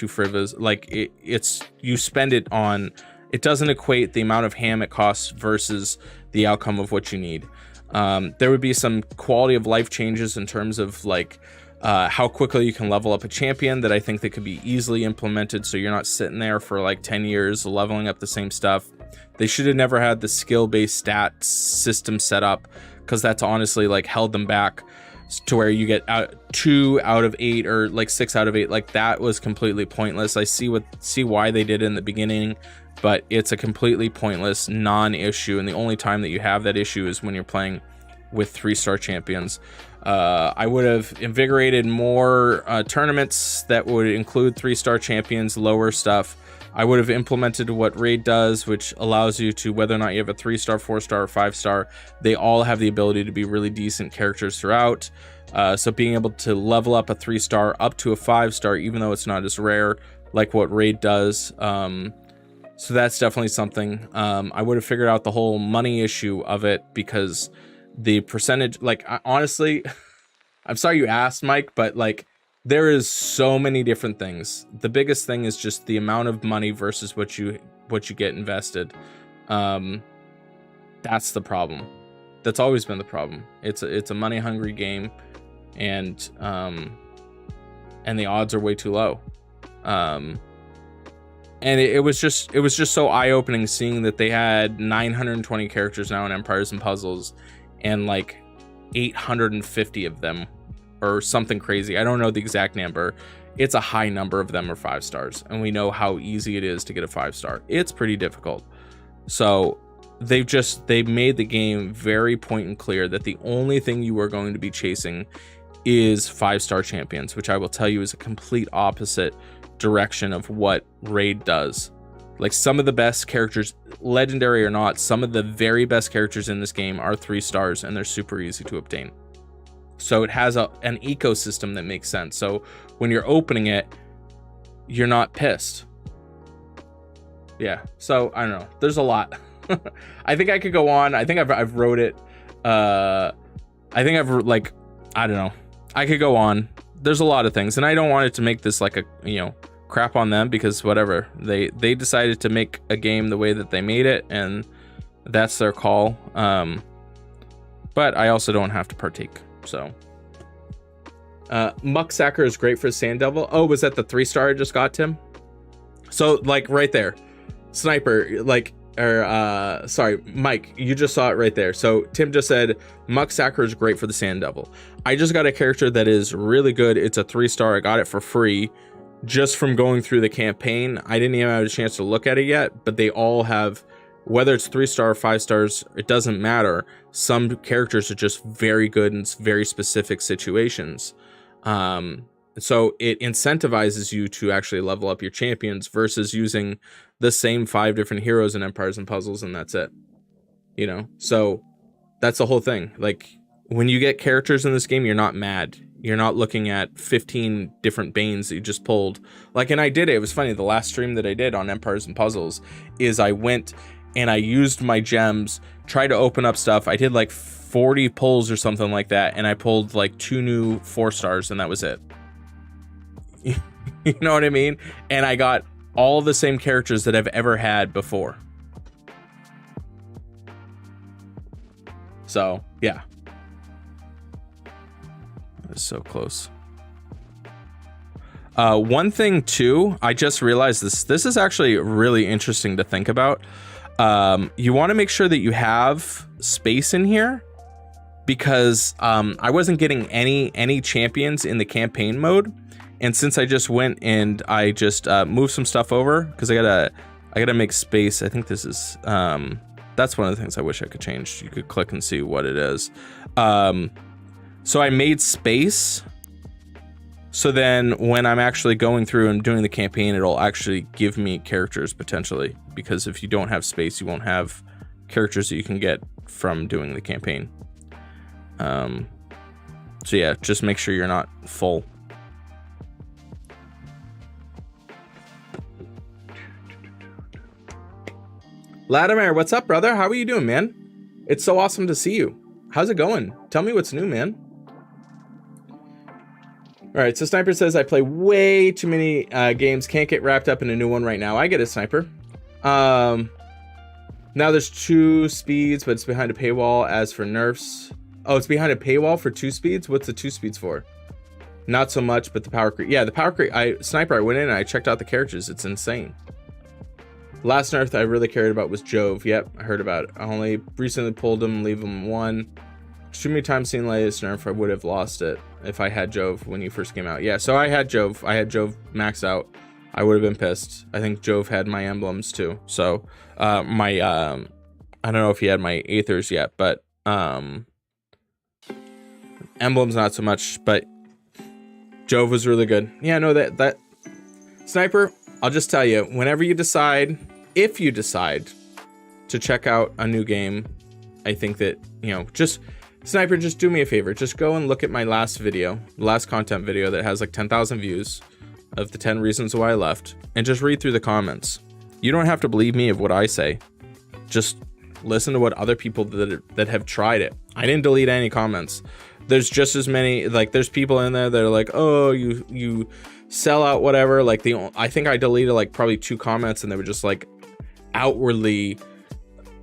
frivolous. Like, you spend it on, it doesn't equate the amount of ham it costs versus the outcome of what you need. There would be some quality of life changes in terms of like how quickly you can level up a champion that I think that could be easily implemented, so you're not sitting there for like 10 years leveling up the same stuff. They should have never had the skill-based stat system set up, because that's honestly like held them back to where you get 2 out of 8 or like 6 out of 8. Like, that was completely pointless. I see why they did it in the beginning, but it's a completely pointless non-issue, and the only time that you have that issue is when you're playing with 3-star champions. I would have invigorated more tournaments that would include 3-star champions, lower stuff. I would have implemented what Raid does, which allows you to, whether or not you have a 3-star, 4-star, or 5-star, they all have the ability to be really decent characters throughout. So being able to level up a 3-star up to a 5-star, even though it's not as rare, like what Raid does. So that's definitely something. I would have figured out the whole money issue of it, because the percentage, like, honestly, I'm sorry you asked, Mike, but like, there is so many different things. The biggest thing is just the amount of money versus what you get invested. That's the problem. That's always been the problem. It's a money hungry game, and the odds are way too low. And it was just so eye-opening seeing that they had 920 characters now in Empires and Puzzles, and like 850 of them or something crazy. I don't know the exact number. It's a high number of them are 5 stars, and we know how easy it is to get a 5-star. It's pretty difficult. So they made the game very point and clear that the only thing you are going to be chasing is 5-star champions, which I will tell you is a complete opposite direction of what Raid does. Like, some of the best characters, legendary or not, some of the very best characters in this game are 3 stars, and they're super easy to obtain. So it has an ecosystem that makes sense. So when you're opening it, you're not pissed. Yeah. So I don't know. There's a lot. I think I could go on. I think I've wrote it. I think I don't know. I could go on. There's a lot of things, and I don't want it to make this like a, crap on them, because whatever, they decided to make a game the way that they made it, and that's their call. But I also don't have to partake. So Mucksacker is great for Sand Devil. Oh, was that the 3-star I just got, Tim? So like right there, Sniper, sorry, Mike, you just saw it right there. So Tim just said Mucksacker is great for the Sand Devil. I just got a character that is really good. It's a 3-star. I got it for free just from going through the campaign. I didn't even have a chance to look at it yet, but they all have, whether it's 3-star or 5 stars, it doesn't matter. Some characters are just very good in very specific situations. So it incentivizes you to actually level up your champions versus using the same 5 different heroes in Empires and Puzzles, and that's it. So that's the whole thing. Like, when you get characters in this game, you're not mad. You're not looking at 15 different Banes that you just pulled. Like, and I did it. It was funny. The last stream that I did on Empires and Puzzles is I went and I used my gems, tried to open up stuff. I did like 40 pulls or something like that, and I pulled like 2 new 4-stars, and that was it. You know what I mean? And I got all the same characters that I've ever had before. So, yeah. That is so close. One thing too, I just realized this is actually really interesting to think about. You want to make sure that you have space in here, because I wasn't getting any champions in the campaign mode, and since I just went and I just moved some stuff over, because I gotta make space. I think this is that's one of the things I wish I could change. You could click and see what it is. So I made space, so then when I'm actually going through and doing the campaign, it'll actually give me characters potentially, because if you don't have space, you won't have characters that you can get from doing the campaign. So yeah, just make sure you're not full. Latimer, what's up, brother? How are you doing, man? It's so awesome to see you. How's it going? Tell me what's new, man. All right, so Sniper says, I play way too many games. Can't get wrapped up in a new one right now. I get it, Sniper. Now there's 2 speeds, but it's behind a paywall. As for nerfs... Oh, it's behind a paywall for 2 speeds? What's the 2 speeds for? Not so much, but the power creep. Yeah, the power creep. Sniper, I went in and I checked out the characters. It's insane. Last nerf that I really cared about was Jove. Yep, I heard about it. I only recently pulled him, leave him 1. Too many times seen latest nerf, I would have lost it if I had Jove when he first came out. Yeah, so I had Jove. I had Jove max out. I would have been pissed. I think Jove had my emblems too. So I don't know if he had my Aethers yet, but emblems not so much, but Jove was really good. Yeah, no, that Sniper, I'll just tell you, whenever you decide, if you decide to check out a new game, I think that, just Sniper, just do me a favor. Just go and look at my last video, last content video that has like 10,000 views of the 10 reasons why I left, and just read through the comments. You don't have to believe me of what I say. Just listen to what other people that have tried it. I didn't delete any comments. There's just as many, like, there's people in there that are like, oh, you sell out, whatever. Like, I think I deleted like probably 2 comments, and they were just like outwardly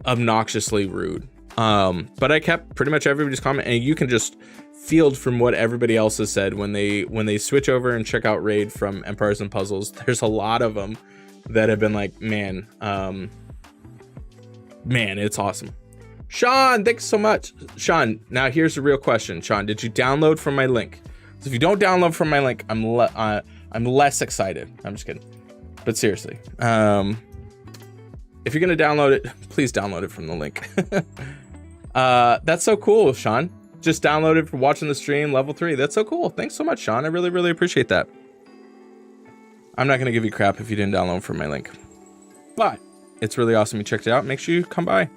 obnoxiously rude. But I kept pretty much everybody's comment, and you can just field from what everybody else has said when they switch over and check out Raid from Empires and Puzzles. There's a lot of them that have been like, man, it's awesome. Sean, thanks so much. Sean, now here's the real question. Sean, did you download from my link? So if you don't download from my link, I'm less excited. I'm just kidding. But seriously, if you're gonna download it, please download it from the link. That's so cool, Sean. Just download it for watching the stream, level 3. That's so cool. Thanks so much, Sean. I really, really appreciate that. I'm not gonna give you crap if you didn't download from my link, but it's really awesome you checked it out. Make sure you come by.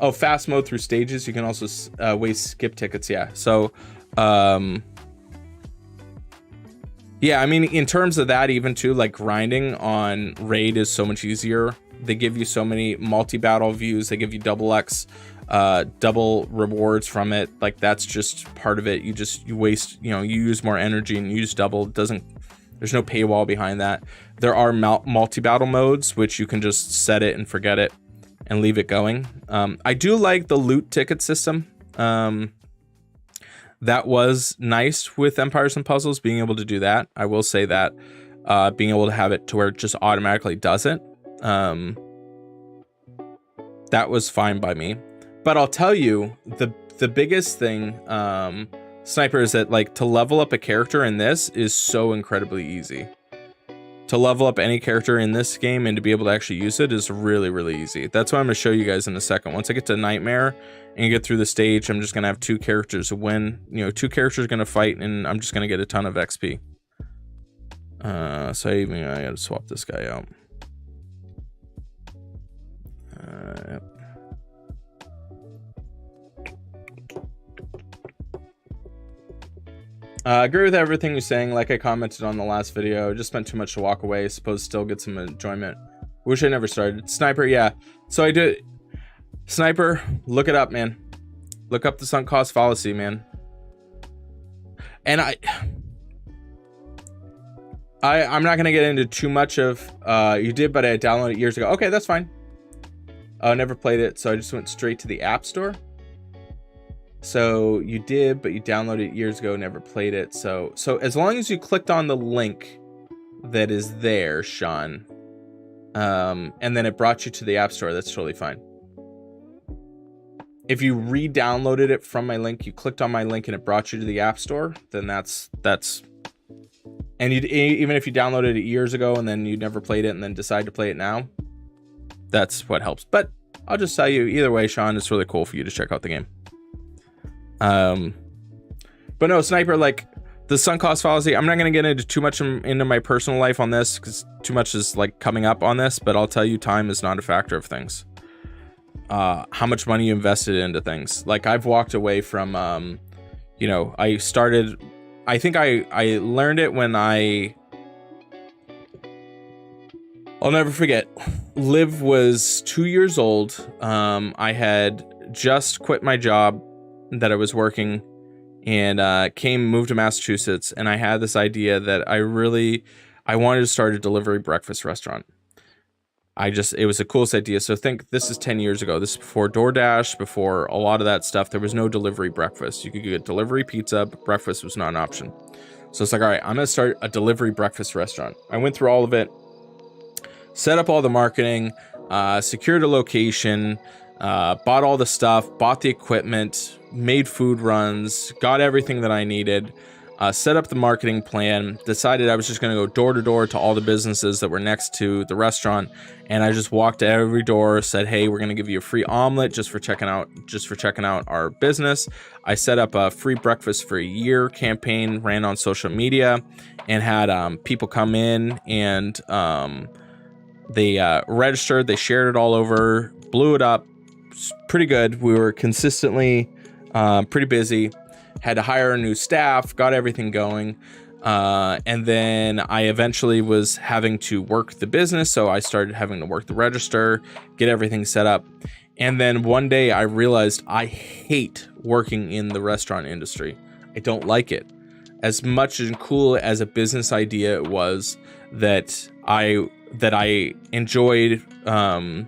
Oh, fast mode through stages. You can also waste skip tickets. Yeah. So, yeah, I mean, in terms of that, even too, like grinding on raid is so much easier. They give you so many multi-battle views. They give you double rewards from it. Like that's just part of it. You waste, you use more energy and you use double. There's no paywall behind that. There are multi-battle modes, which you can just set it and forget it and leave it going. I do like the loot ticket system. That was nice with Empires and Puzzles, being able to do that. I will say that being able to have it to where it just automatically does it. That was fine by me. But I'll tell you, the biggest thing, Sniper, is that like to level up a character in this is so incredibly easy. To level up any character in this game and to be able to actually use it is really, really easy. That's what I'm going to show you guys in a second. Once I get to Nightmare and get through the stage, I'm just going to have 2 characters win. 2 characters are going to fight, and I'm just going to get a ton of XP. So I got to swap this guy out. Yep. I agree with everything you're saying. Like I commented on the last video, just spent too much to walk away. Suppose still get some enjoyment. Wish I never started. Sniper, yeah. So I did. Sniper, look it up, man. Look up the sunk cost fallacy, man. And I'm not gonna get into too much of you did, but I downloaded it years ago. Okay, that's fine. I never played it, so I just went straight to the App Store. So you did, but you downloaded it years ago, never played it. So as long as you clicked on the link that is there, Sean, and then it brought you to the App Store, that's totally fine. If you re-downloaded it from my link, you clicked on my link and it brought you to the App Store, then that's, and even if you downloaded it years ago and then you never played it and then decide to play it now, that's what helps. But I'll just tell you, either way, Sean, it's really cool for you to check out the game. But no, Sniper, like the sunk cost fallacy, I'm not going to get into too much into my personal life on this because too much is like coming up on this, but I'll tell you, time is not a factor of things. How much money you invested into things. Like I've walked away from, I think I learned it when I'll never forget. Liv was 2 years old. I had just quit my job that I was working and moved to Massachusetts, and I had this idea that I wanted to start a delivery breakfast restaurant. It was the coolest idea. So think this is 10 years ago. This is before DoorDash, before a lot of that stuff. There was no delivery breakfast. You could get delivery pizza, but breakfast was not an option. So it's like, all right, I'm going to start a delivery breakfast restaurant. I went through all of it, set up all the marketing, secured a location, bought all the stuff, bought the equipment, made food runs, got everything that I needed, set up the marketing plan, decided I was just going to go door to door to all the businesses that were next to the restaurant. And I just walked to every door, said, hey, we're going to give you a free omelet just for checking out our business. I set up a free breakfast for a year campaign, ran on social media, and had people come in and they registered, they shared it all over, blew it up. Pretty good. We were consistently pretty busy, had to hire a new staff, got everything going, and then I eventually was having to work the business, so I started having to work the register, get everything set up. And then one day I realized I hate working in the restaurant industry. I don't like it. As much and cool as a business idea it was, that I enjoyed the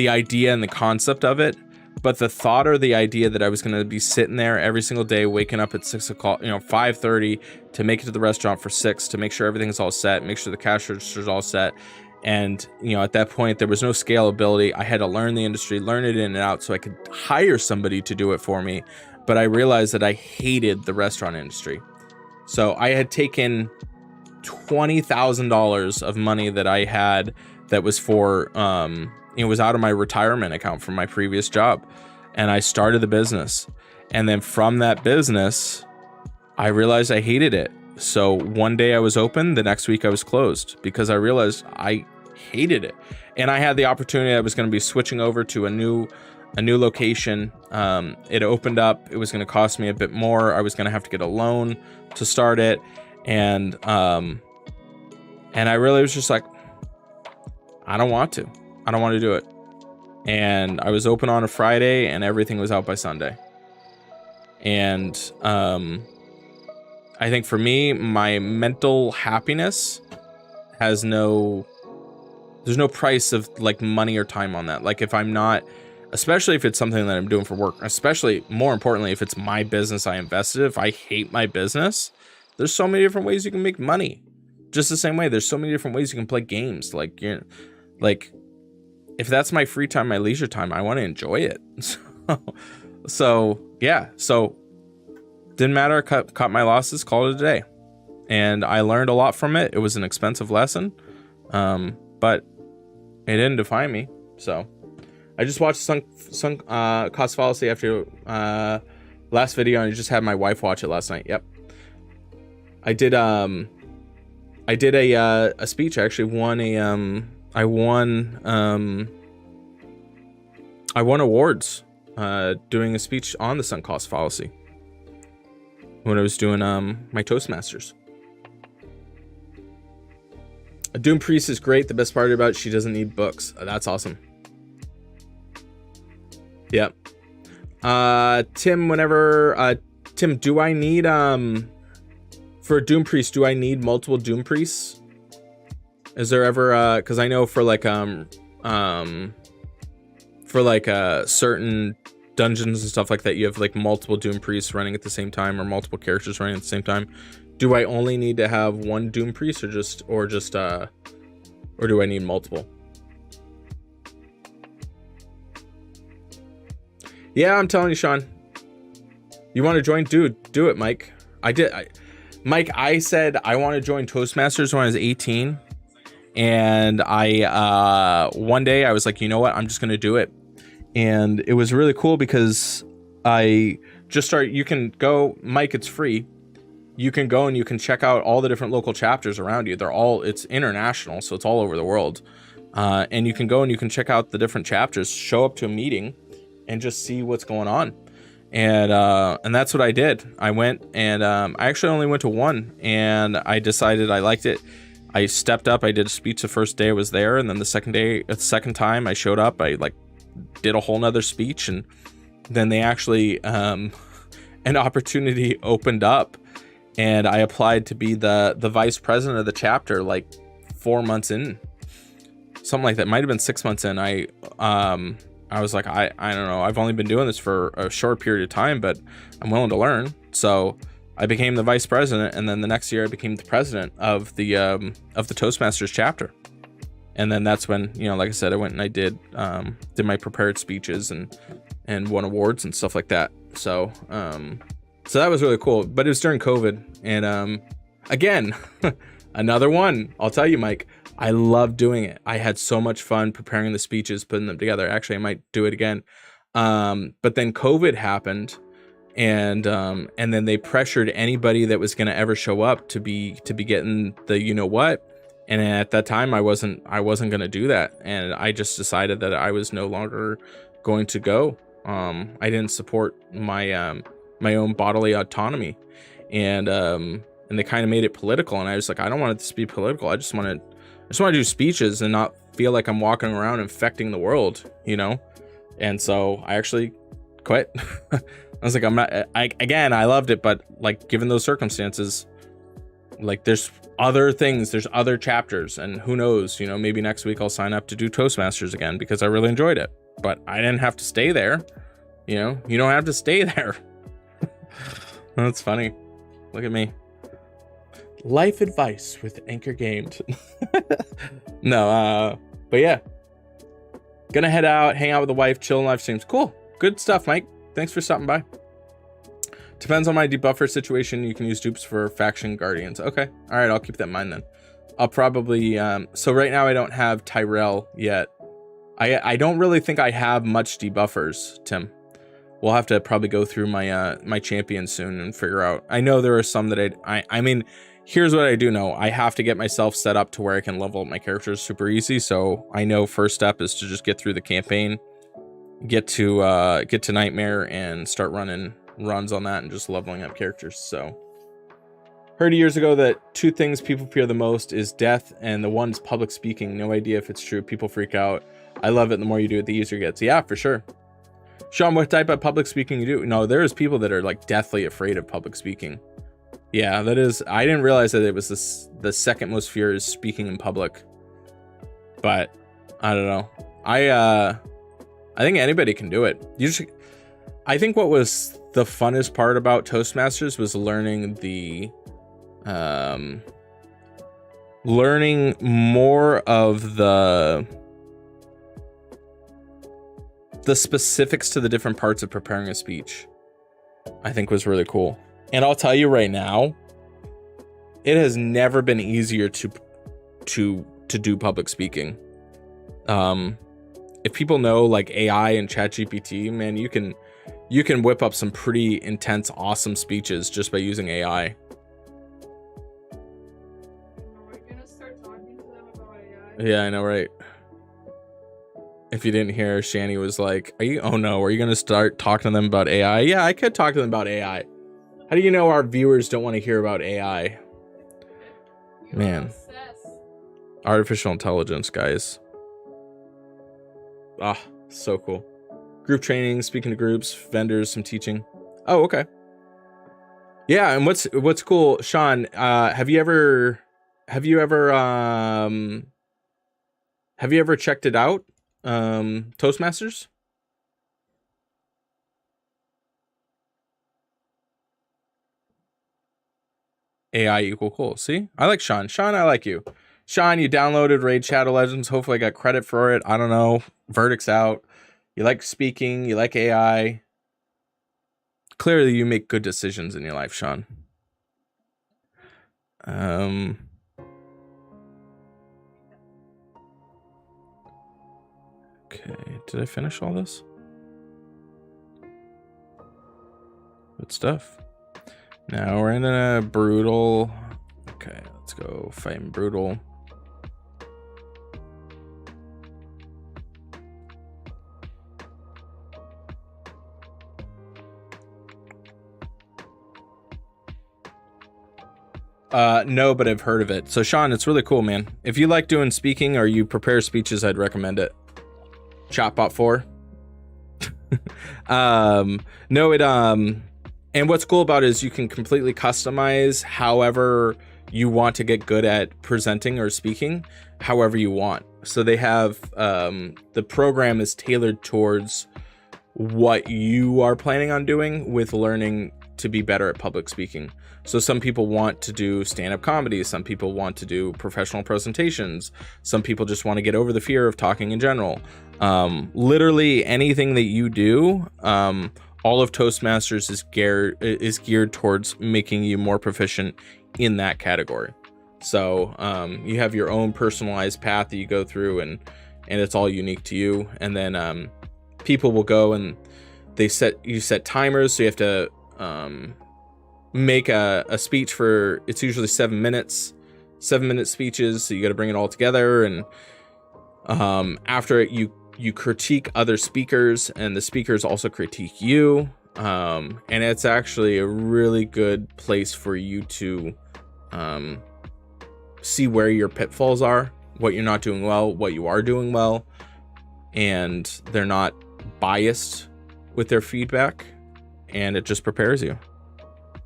idea and the concept of it, but the thought or the idea that I was going to be sitting there every single day, waking up at 6 o'clock, 5:30 to make it to the restaurant for 6, to make sure everything's all set, make sure the cash register's all set, And, you know, at that point, there was no scalability. I had to learn the industry, learn it in and out so I could hire somebody to do it for me. But I realized that I hated the restaurant industry. So I had taken $20,000 of money that I had that was for, it was out of my retirement account from my previous job. And I started the business. And then from that business, I realized I hated it. So one day I was open, the next week I was closed because I realized I hated it. And I had the opportunity, I was going to be switching over to a new location. It opened up, it was going to cost me a bit more. I was going to have to get a loan to start it. And I really was just like, I don't want to do it. And I was open on a Friday and everything was out by Sunday. And, I think for me, my mental happiness has there's no price of like money or time on that. Like if I'm not, especially if it's something that I'm doing for work, especially more importantly, if it's my business I invested, if I hate my business, there's so many different ways you can make money. Just the same way, there's so many different ways you can play games. Like, you know, like if that's my free time, my leisure time, I want to enjoy it. So yeah, so didn't matter, cut my losses, called it a day. And I learned a lot from it. It was an expensive lesson, but it didn't define me. So I just watched sunk cost fallacy after last video, and I just had my wife watch it last night. Yep. I did a speech. I actually won I won awards doing a speech on the sunk cost fallacy when I was doing my Toastmasters. A Doom Priest is great. The best part about it, she doesn't need books. That's awesome. Yep. Tim, Tim, do I need for a Doom Priest, do I need multiple Doom Priests? Is there ever because I know for like certain dungeons and stuff like that, you have like multiple Doom Priests running at the same time, or multiple characters running at the same time. Do I only need to have one Doom Priest, or do I need multiple? Yeah, I'm telling you, Sean. You want to join? Dude, do it, Mike. Mike, I said I want to join Toastmasters when I was 18. And one day I was like, you know what? I'm just going to do it. And it was really cool because I just started, you can go, Mike, it's free. You can go and you can check out all the different local chapters around you. It's international, so it's all over the world. And you can go and you can check out the different chapters, show up to a meeting and just see what's going on. And that's what I did. I went and I actually only went to one, and I decided I liked it. I stepped up, I did a speech the first day I was there, and then the second time I showed up, I like did a whole nother speech, and then they actually an opportunity opened up, and I applied to be the vice president of the chapter like 4 months in, something like that. Might have been 6 months in. I was like, I don't know, I've only been doing this for a short period of time, but I'm willing to learn. So I became the vice president, and then the next year I became the president of the Toastmasters chapter. And then that's when, you know, like I said, I went and I did my prepared speeches and won awards and stuff like that. So so that was really cool. But it was during COVID, and again, another one. I'll tell you, Mike, I love doing it. I had so much fun preparing the speeches, putting them together. Actually, I might do it again. But then COVID happened, and then they pressured anybody that was going to ever show up to be getting the you know what. And at that time, I wasn't going to do that, and I just decided that I was no longer going to go. I didn't support my my own bodily autonomy, and they kind of made it political, and I was like, I don't want it to be political. I just want to do speeches and not feel like I'm walking around infecting the world, you know? And so I actually quit. I was like, I loved it, but like, given those circumstances, like there's other things, there's other chapters, and who knows, you know, maybe next week I'll sign up to do Toastmasters again because I really enjoyed it, but I didn't have to stay there. You know, you don't have to stay there. That's funny. Look at me. Life advice with Anchor Games. No, but yeah. Gonna head out, hang out with the wife, chill in live streams. Cool. Good stuff, Mike. Thanks for stopping by. Depends on my debuffer situation. You can use dupes for faction guardians. Okay. All right. I'll keep that in mind then. I'll probably, so right now I don't have Tyrell yet. I don't really think I have much debuffers, Tim. We'll have to probably go through my, my champions soon and figure out. I know there are some that I mean, here's what I do know. I have to get myself set up to where I can level up my characters super easy. So I know first step is to just get through the campaign, get to Nightmare and start running runs on that and just leveling up characters. So heard years ago that 2 things people fear the most is death, and the one's public speaking. No idea if it's true. People freak out. I love it. The more you do it, the easier it gets. Yeah, for sure. Sean, what type of public speaking you do? No, there's people that are like deathly afraid of public speaking. Yeah, that is. I didn't realize that it was the second most fear is speaking in public. But I don't know. I think anybody can do it. I think what was the funnest part about Toastmasters was learning learning more of the specifics to the different parts of preparing a speech. I think was really cool. And I'll tell you right now, it has never been easier to do public speaking. If people know like AI and ChatGPT, man, you can whip up some pretty intense, awesome speeches just by using AI. Are we gonna start talking to them about AI? Yeah, I know, right? If you didn't hear, Shani was like, are you gonna start talking to them about AI? Yeah, I could talk to them about AI. How do you know our viewers don't want to hear about AI? Man. Obsessed. Artificial intelligence, guys. Ah, so cool. Group training, speaking to groups, vendors, some teaching. Oh, okay. Yeah, and what's cool, Sean, have you ever checked it out? Toastmasters? AI equal cool. See? I like Sean. Sean, I like you. Sean, you downloaded Raid Shadow Legends. Hopefully I got credit for it. I don't know. Verdict's out. You like speaking. You like AI. Clearly you make good decisions in your life, Sean. Okay. Did I finish all this? Good stuff. Now we're in a brutal. Okay, let's go fighting brutal. No, but I've heard of it. So Sean, it's really cool, man. If you like doing speaking or you prepare speeches, I'd recommend it. Chatbot 4. No, it and what's cool about it is you can completely customize however you want to get good at presenting or speaking, however you want. So they have the program is tailored towards what you are planning on doing with learning to be better at public speaking. So some people want to do stand-up comedy, some people want to do professional presentations, some people just want to get over the fear of talking in general. Literally anything that you do, all of Toastmasters is geared towards making you more proficient in that category. So you have your own personalized path that you go through, and it's all unique to you. And then people will go and you set timers, so you have to make a speech for, it's usually 7 minutes, 7-minute speeches. So you got to bring it all together, and after it, you critique other speakers, and the speakers also critique you. And it's actually a really good place for you to see where your pitfalls are, what you're not doing well, what you are doing well, and they're not biased with their feedback, and it just prepares you.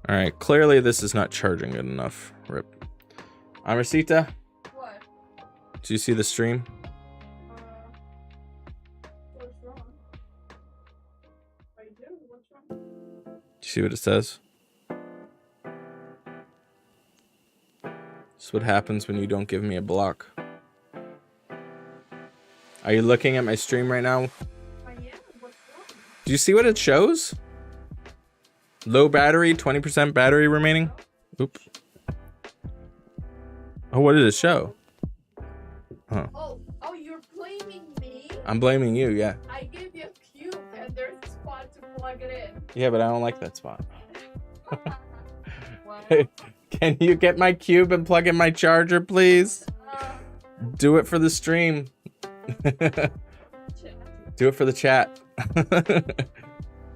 All right, clearly this is not charging good enough. Rip. Amorcita, What? do you see the stream? What's wrong? I do. What's wrong? Do you see what it says? I That's what happens when you don't give me a block. Are you looking at my stream right now? I am. What's wrong? Do you see what it shows? Low battery, 20% battery remaining. Oop. Oh, what did it show? Huh. Oh, you're blaming me? I'm blaming you, yeah. I gave you a cube and there's a spot to plug it in. Yeah, but I don't like that spot. Wow. Can you get my cube and plug in my charger, please? Do it for the stream. Do it for the chat.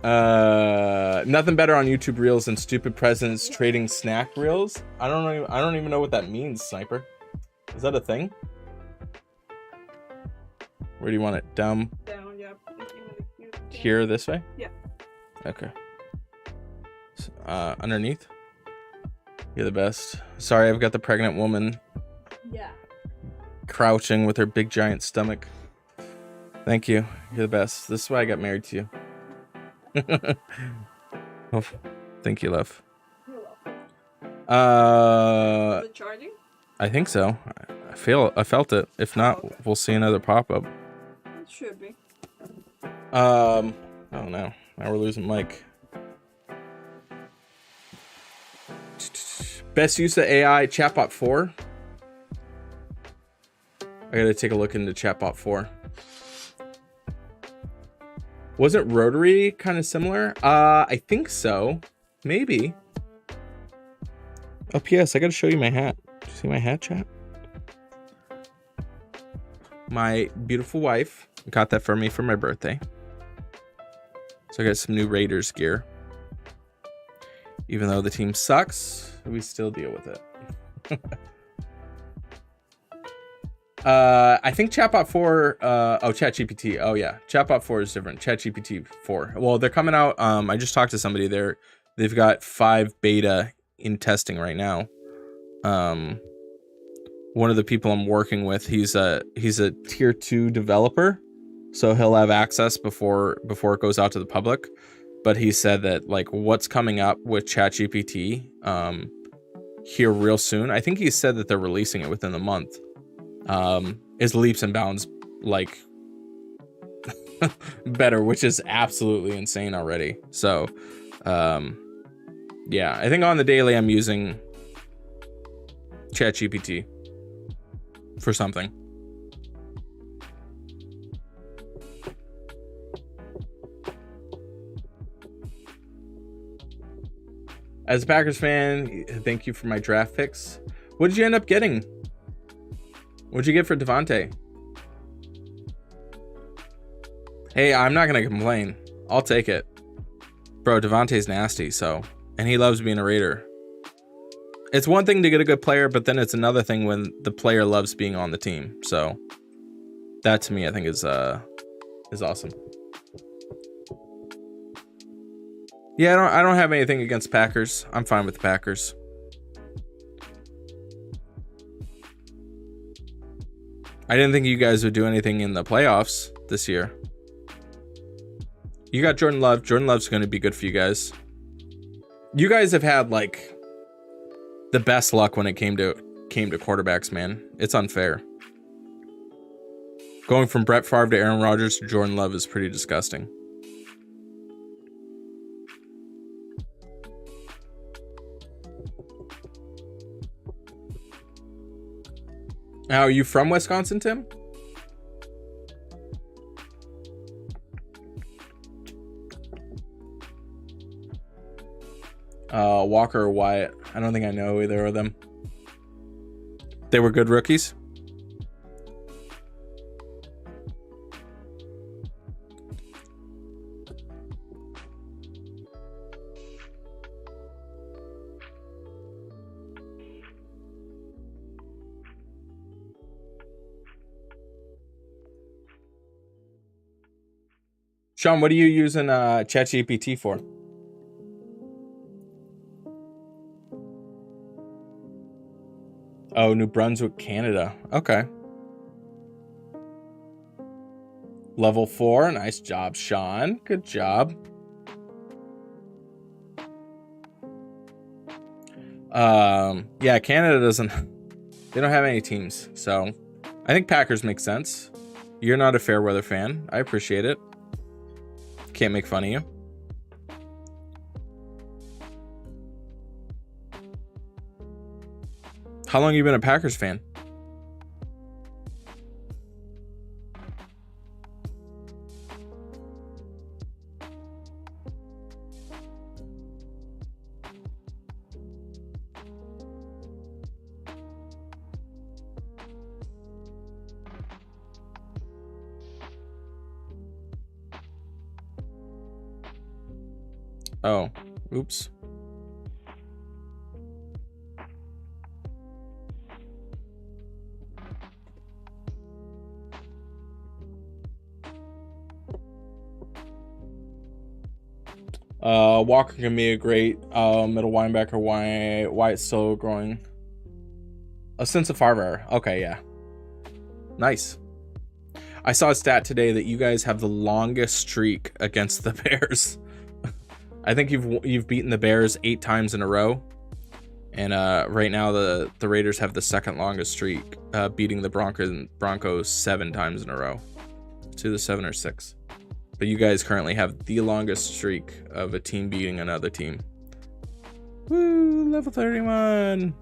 Nothing better on YouTube Reels than stupid presidents trading snack reels. I don't even know what that means, Sniper. Is that a thing? Where do you want it? Down Yeah. here this way? Yeah. Okay. Underneath? You're the best. Sorry, I've got the pregnant woman Yeah. crouching with her big giant stomach. Thank you. You're the best. This is why I got married to you. Oh, thank you, love. You're welcome. Is it charging? I think so. I felt it. If not, Okay. we'll see another pop-up. It should be. Oh no. Now we're losing Mike. Best use of AI, Chatbot 4. I gotta take a look into Chatbot 4. Wasn't Rotary kind of similar? I think so. Maybe. Oh, P.S. I gotta show you my hat. Do you see my hat, chat? My beautiful wife got that for me for my birthday. So I got some new Raiders gear. Even though the team sucks, we still deal with it. I think Chatbot 4, ChatGPT. Oh yeah, Chatbot 4 is different. ChatGPT 4. Well, they're coming out. I just talked to somebody there. They've got 5 beta in testing right now. One of the people I'm working with, he's a tier 2 developer, so he'll have access before it goes out to the public. But he said that like what's coming up with ChatGPT here real soon. I think he said that they're releasing it within the month. Is leaps and bounds like better, which is absolutely insane already. So yeah, I think on the daily I'm using ChatGPT for something. As a Packers fan, thank you for my draft picks. What did you end up getting? What'd you get for Devontae? Hey, I'm not gonna complain. I'll take it. Bro, Devontae's nasty, so... And he loves being a Raider. It's one thing to get a good player, but then it's another thing when the player loves being on the team. So, that to me, I think is awesome. Yeah, I don't have anything against Packers. I'm fine with the Packers. I didn't think you guys would do anything in the playoffs this year. You got Jordan Love. Jordan Love's going to be good for you guys. You guys have had like the best luck when it came to quarterbacks, man. It's unfair. Going from Brett Favre to Aaron Rodgers to Jordan Love is pretty disgusting. Now, are you from Wisconsin, Tim? Walker or Wyatt? I don't think I know either of them. They were good rookies. Sean, what are you using ChatGPT for? Oh, New Brunswick, Canada. Okay. Level 4. Nice job, Sean. Good job. Yeah, Canada They don't have any teams, so I think Packers make sense. You're not a fair weather fan. I appreciate it. Can't make fun of you. How long have you been a Packers fan? Oh, oops. Walker can be a great middle linebacker. Why it's still growing? A sense of Farver. Okay, yeah. Nice. I saw a stat today that you guys have the longest streak against the Bears. I think you've beaten the Bears 8 times in a row, and right now the Raiders have the second longest streak, beating the Broncos 7 times in a row. It's either 7 or 6. But you guys currently have the longest streak of a team beating another team. Woo! Level 31.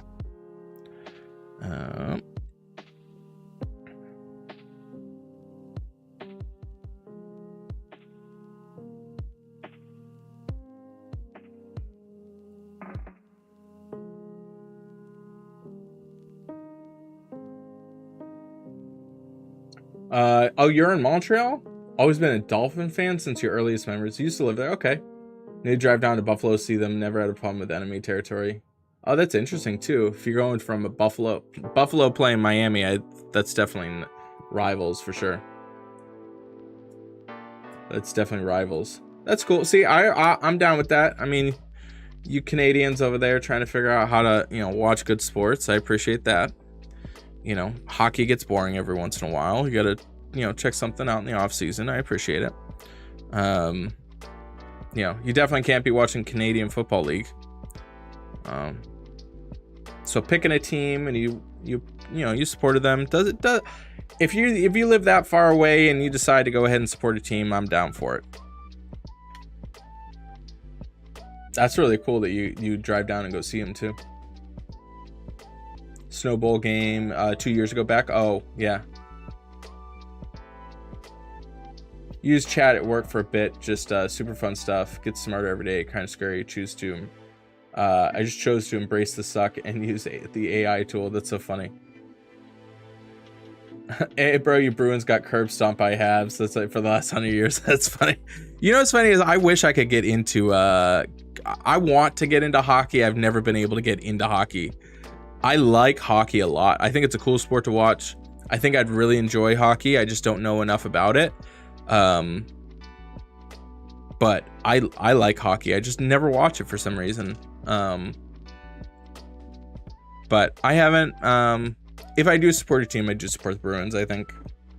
Oh, you're in Montreal? Always been a Dolphin fan since your earliest memories. You used to live there? Okay. Need to drive down to Buffalo, see them. Never had a problem with enemy territory. Oh, that's interesting too. If you're going from a Buffalo playing Miami, that's definitely rivals for sure. That's definitely rivals. That's cool. See, I'm down with that. I mean, you Canadians over there trying to figure out how to, watch good sports. I appreciate that. Hockey gets boring every once in a while. You gotta, check something out in the off season. I appreciate it. You definitely can't be watching Canadian Football League. So picking a team and you supported them. If you live that far away and you decide to go ahead and support a team, I'm down for it. That's really cool that you drive down and go see them too. Snow Bowl game 2 years ago back. Oh yeah. Use chat at work for a bit. Just super fun stuff. Get smarter every day. Kind of scary. I just chose to embrace the suck and use the AI tool. That's so funny. Hey bro, you Bruins got curb stomped by Habs. That's like for the last 100 years. That's funny. What's funny is I wish I could get into I want to get into hockey. I've never been able to get into hockey. I like hockey a lot. I think it's a cool sport to watch. I think I'd really enjoy hockey. I just don't know enough about it. But I like hockey. I just never watch it for some reason. But I haven't. If I do support a team, I do support the Bruins. I think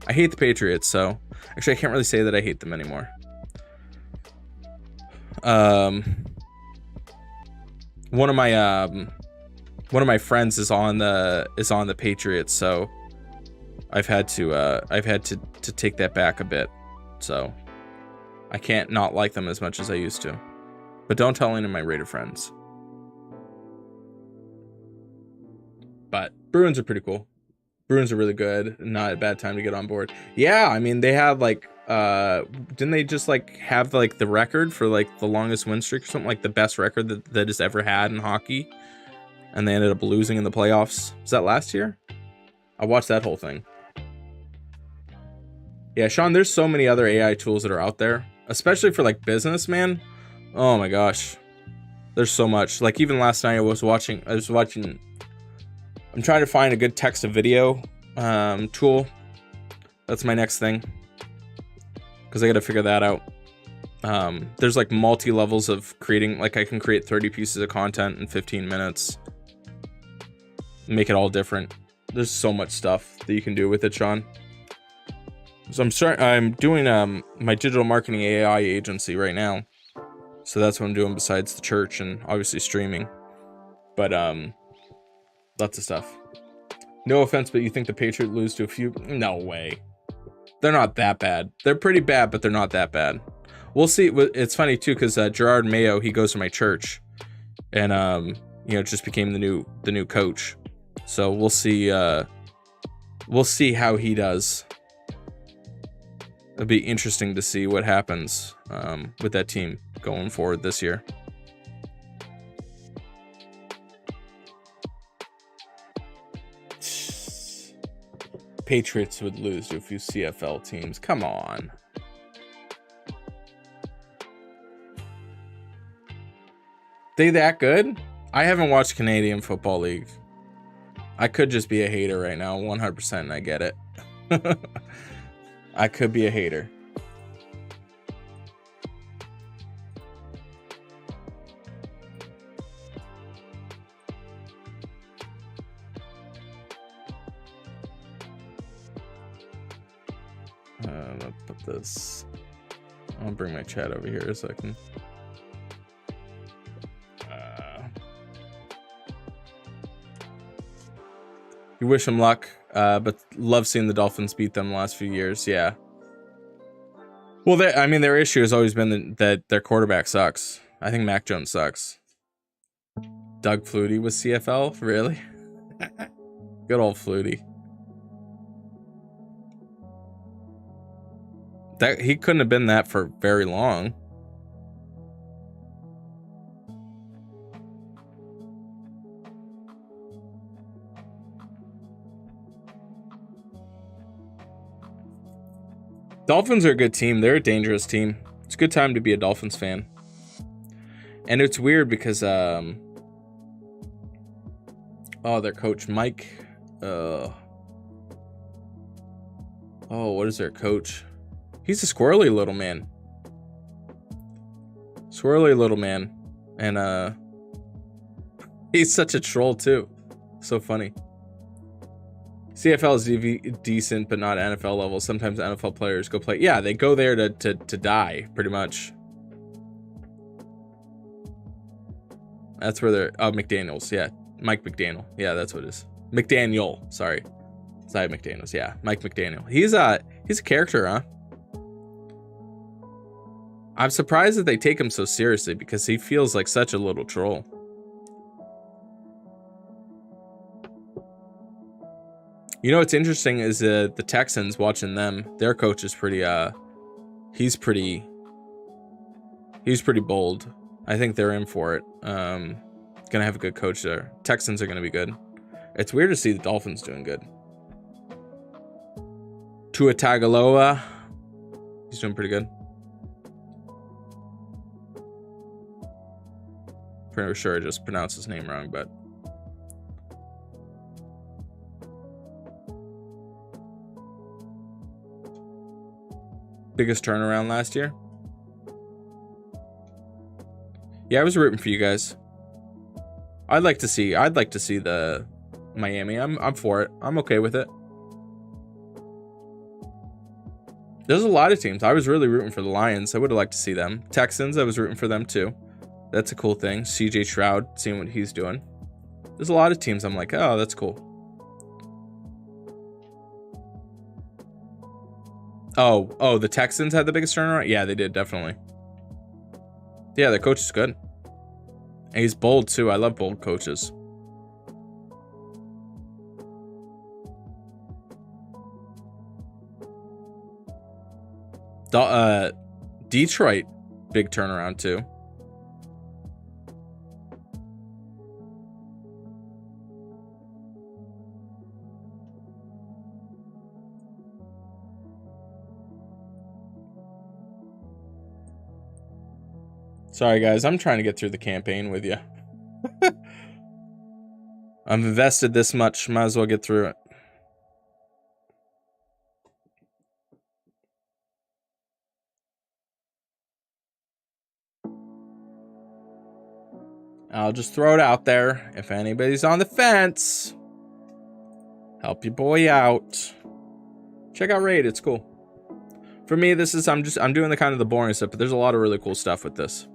I hate the Patriots, so actually I can't really say that I hate them anymore. One of my friends is on the Patriots, so I've had to take that back a bit. So I can't not like them as much as I used to. But don't tell any of my Raider friends. But Bruins are pretty cool. Bruins are really good. Not a bad time to get on board. Yeah, I mean they have like didn't they just like have like the record for like the longest win streak or something, like the best record that is ever had in hockey? And they ended up losing in the playoffs. Was that last year? I watched that whole thing. Yeah, Sean, there's so many other AI tools that are out there, especially for like business, man. Oh my gosh. There's so much. Like even last night I was watching I'm trying to find a good text to video tool. That's my next thing. Cuz I got to figure that out. There's like multi levels of creating, like I can create 30 pieces of content in 15 minutes. Make it all different. There's so much stuff that you can do with it, Sean. So I'm doing my digital marketing AI agency right now. So that's what I'm doing besides the church and obviously streaming. But lots of stuff. No offense, but you think the Patriots lose to a few? No way. They're not that bad. They're pretty bad, but they're not that bad. We'll see. It's funny too, because Gerard Mayo, he goes to my church, and just became the new coach. So we'll see. We'll see how he does. It'll be interesting to see what happens with that team going forward this year. Patriots would lose to a few CFL teams. Come on. They that good? I haven't watched Canadian Football League. I could just be a hater right now, 100%. I get it. I could be a hater. I'll put this. I'll bring my chat over here so I can. You wish them luck, but love seeing the Dolphins beat them the last few years. Yeah. Well, their issue has always been that their quarterback sucks. I think Mac Jones sucks. Doug Flutie was CFL? Really? Good old Flutie. He couldn't have been that for very long. Dolphins are a good team. They're a dangerous team. It's a good time to be a Dolphins fan. And it's weird because their coach Mike what is their coach? He's a squirrely little man. And he's such a troll too. So funny. CFL is decent, but not NFL level. Sometimes NFL players go play. Yeah, they go there to die, pretty much. That's where they're. Oh, McDaniels. Yeah, Mike McDaniel. Yeah, that's what it is. McDaniel. Sorry, Zy McDaniels. Yeah, Mike McDaniel. He's a character, huh? I'm surprised that they take him so seriously because he feels like such a little troll. You know what's interesting is the Texans, watching them, their coach is pretty he's pretty bold. I think they're in for it. Gonna have a good coach there. Texans are gonna be good. It's weird to see the Dolphins doing good. Tua Tagovailoa, he's doing pretty good. Pretty sure I just pronounced his name wrong, but biggest turnaround last year. Yeah, I was rooting for you guys. I'd like to see the Miami. I'm for it. I'm okay with it. There's a lot of teams. I was really rooting for the Lions. I would have liked to see them. Texans, I was rooting for them too. That's a cool thing. CJ Stroud, seeing what he's doing. There's a lot of teams I'm like, oh, that's cool. Oh, the Texans had the biggest turnaround? Yeah, they did, definitely. Yeah, their coach is good. And he's bold, too. I love bold coaches. Detroit, big turnaround, too. Sorry, guys. I'm trying to get through the campaign with you. I've invested this much. Might as well get through it. I'll just throw it out there. If anybody's on the fence, help your boy out. Check out Raid. It's cool. For me, this is I'm doing the kind of the boring stuff, but there's a lot of really cool stuff with this.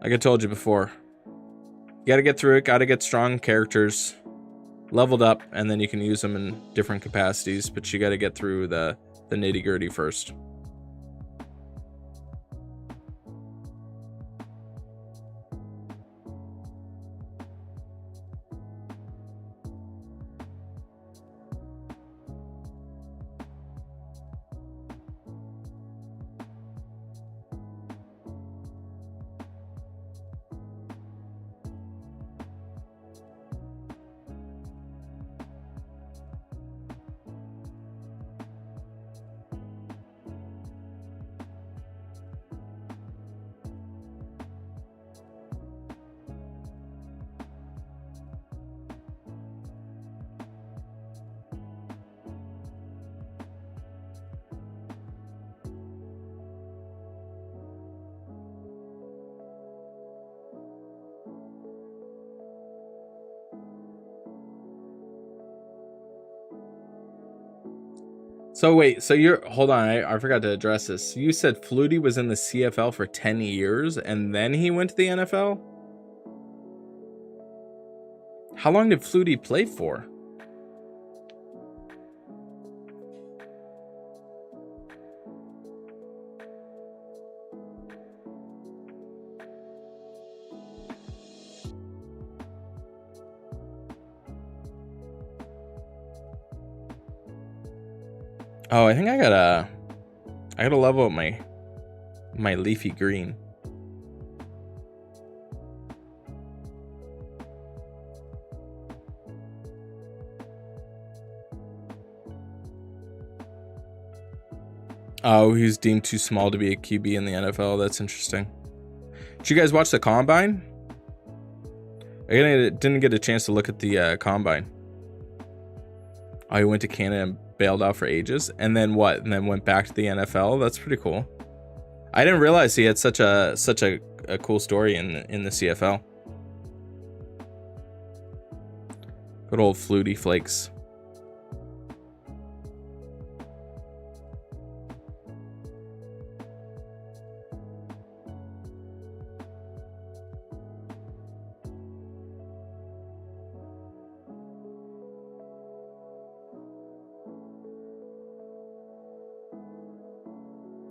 Like I told you before, you gotta get through it, gotta get strong characters, leveled up, and then you can use them in different capacities, but you got to get through the nitty-gritty first. So wait, so hold on, I forgot to address this. You said Flutie was in the CFL for 10 years and then he went to the NFL? How long did Flutie play for? Oh, I think I gotta level up my leafy green. Oh, he's deemed too small to be a QB in the NFL. That's interesting. Did you guys watch the Combine? I didn't get a chance to look at the Combine. Oh, he went to Canada and bailed out for ages, and then what? And then went back to the NFL. That's pretty cool. I didn't realize he had such a cool story in the CFL. Good old Flutie Flakes.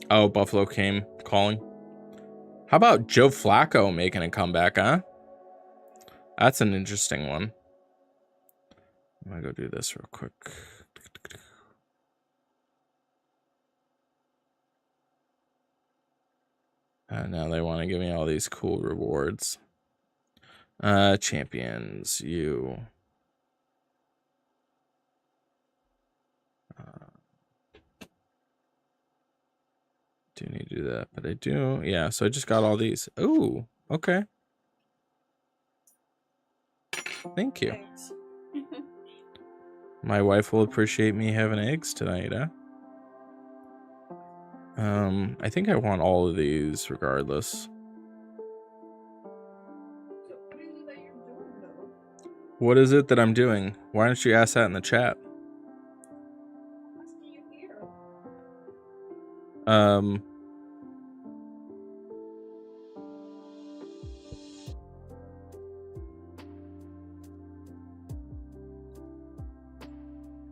Oh, Buffalo came calling. How about Joe Flacco making a comeback, huh? That's an interesting one. I'm gonna go do this real quick. Now they want to give me all these cool rewards. Champions, you. Do need to do that, but I do. Yeah, so I just got all these. Ooh, okay. Thank you. Thanks. My wife will appreciate me having eggs tonight, huh? I think I want all of these regardless. So what is it that you're doing though? What is it that I'm doing? Why don't you ask that in the chat? I'm asking you here.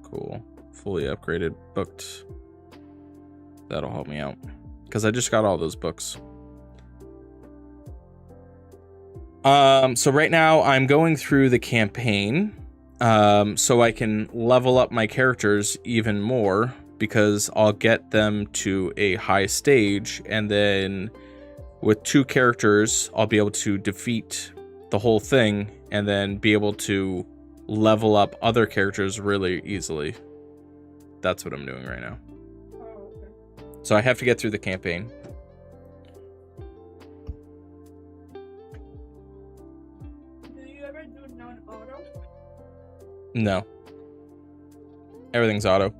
Cool. Fully upgraded, booked. That'll help me out. Because I just got all those books. So right now I'm going through the campaign. So I can level up my characters even more. Because I'll get them to a high stage. And then with 2 characters, I'll be able to defeat the whole thing. And then be able to level up other characters really easily. That's what I'm doing right now. Oh, okay. So I have to get through the campaign. Do you ever do non-auto? No. Everything's auto.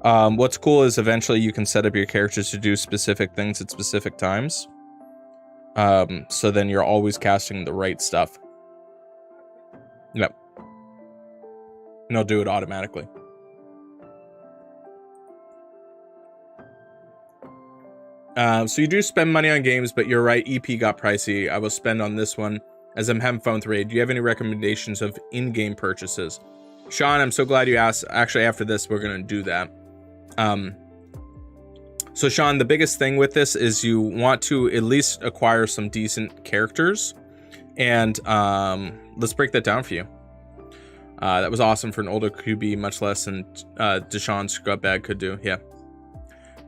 What's cool is eventually you can set up your characters to do specific things at specific times. So then you're always casting the right stuff. Yep. And I'll do it automatically. So you do spend money on games, but you're right, EP got pricey. I will spend on this one as I'm having fun with Raid. Do you have any recommendations of in-game purchases? Sean, I'm so glad you asked. Actually, after this, we're going to do that. So Sean, the biggest thing with this is you want to at least acquire some decent characters. And let's break that down for you. That was awesome for an older QB, much less than Deshaun Scrubbag could do. Yeah.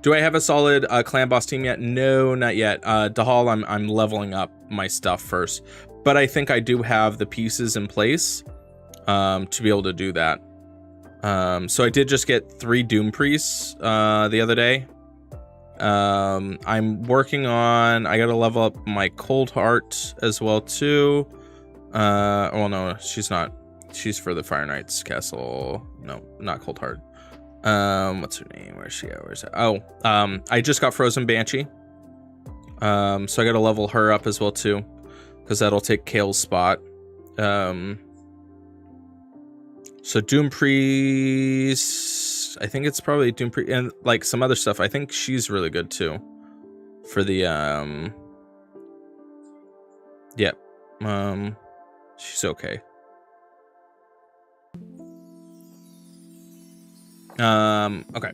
Do I have a solid clan boss team yet? No, not yet. Dahal, I'm leveling up my stuff first, but I think I do have the pieces in place to be able to do that. So I did just get 3 Doom Priests the other day. I'm working on, I gotta level up my Cold Heart as well too. Well, no, she's not. She's for the Fire Knight's castle. No, not Cold Heart. What's her name? Where's she at? Where's that? Oh, I just got Frozen Banshee. So I gotta level her up as well too, because that'll take Kale's spot. So Doom Priest, I think it's probably Doom Priest, and like some other stuff. I think she's really good too. For the yep, she's okay. Okay.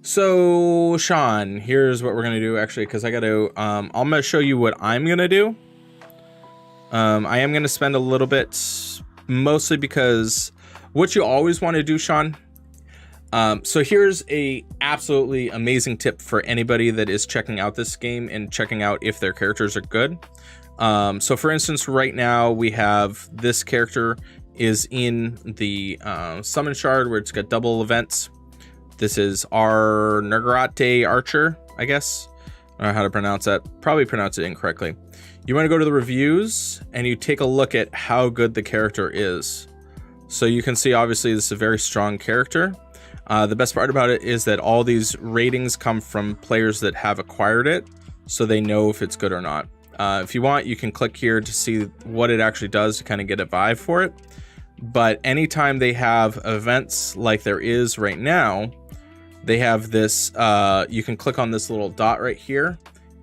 So Sean, here's what we're gonna do actually, because I gotta I'm gonna show you what I'm gonna do. I am gonna spend a little bit, mostly because what you always want to do, Sean. So here's a absolutely amazing tip for anybody that is checking out this game and checking out if their characters are good. So for instance, right now we have this character is in the summon shard where it's got double events. This is our Nergarate Archer, I guess. I don't know how to pronounce that. Probably pronounce it incorrectly. You want to go to the reviews and you take a look at how good the character is. So you can see, obviously, this is a very strong character. The best part about it is that all these ratings come from players that have acquired it, so they know if it's good or not. If you want, you can click here to see what it actually does to kind of get a vibe for it. But anytime they have events like there is right now, they have this, you can click on this little dot right here,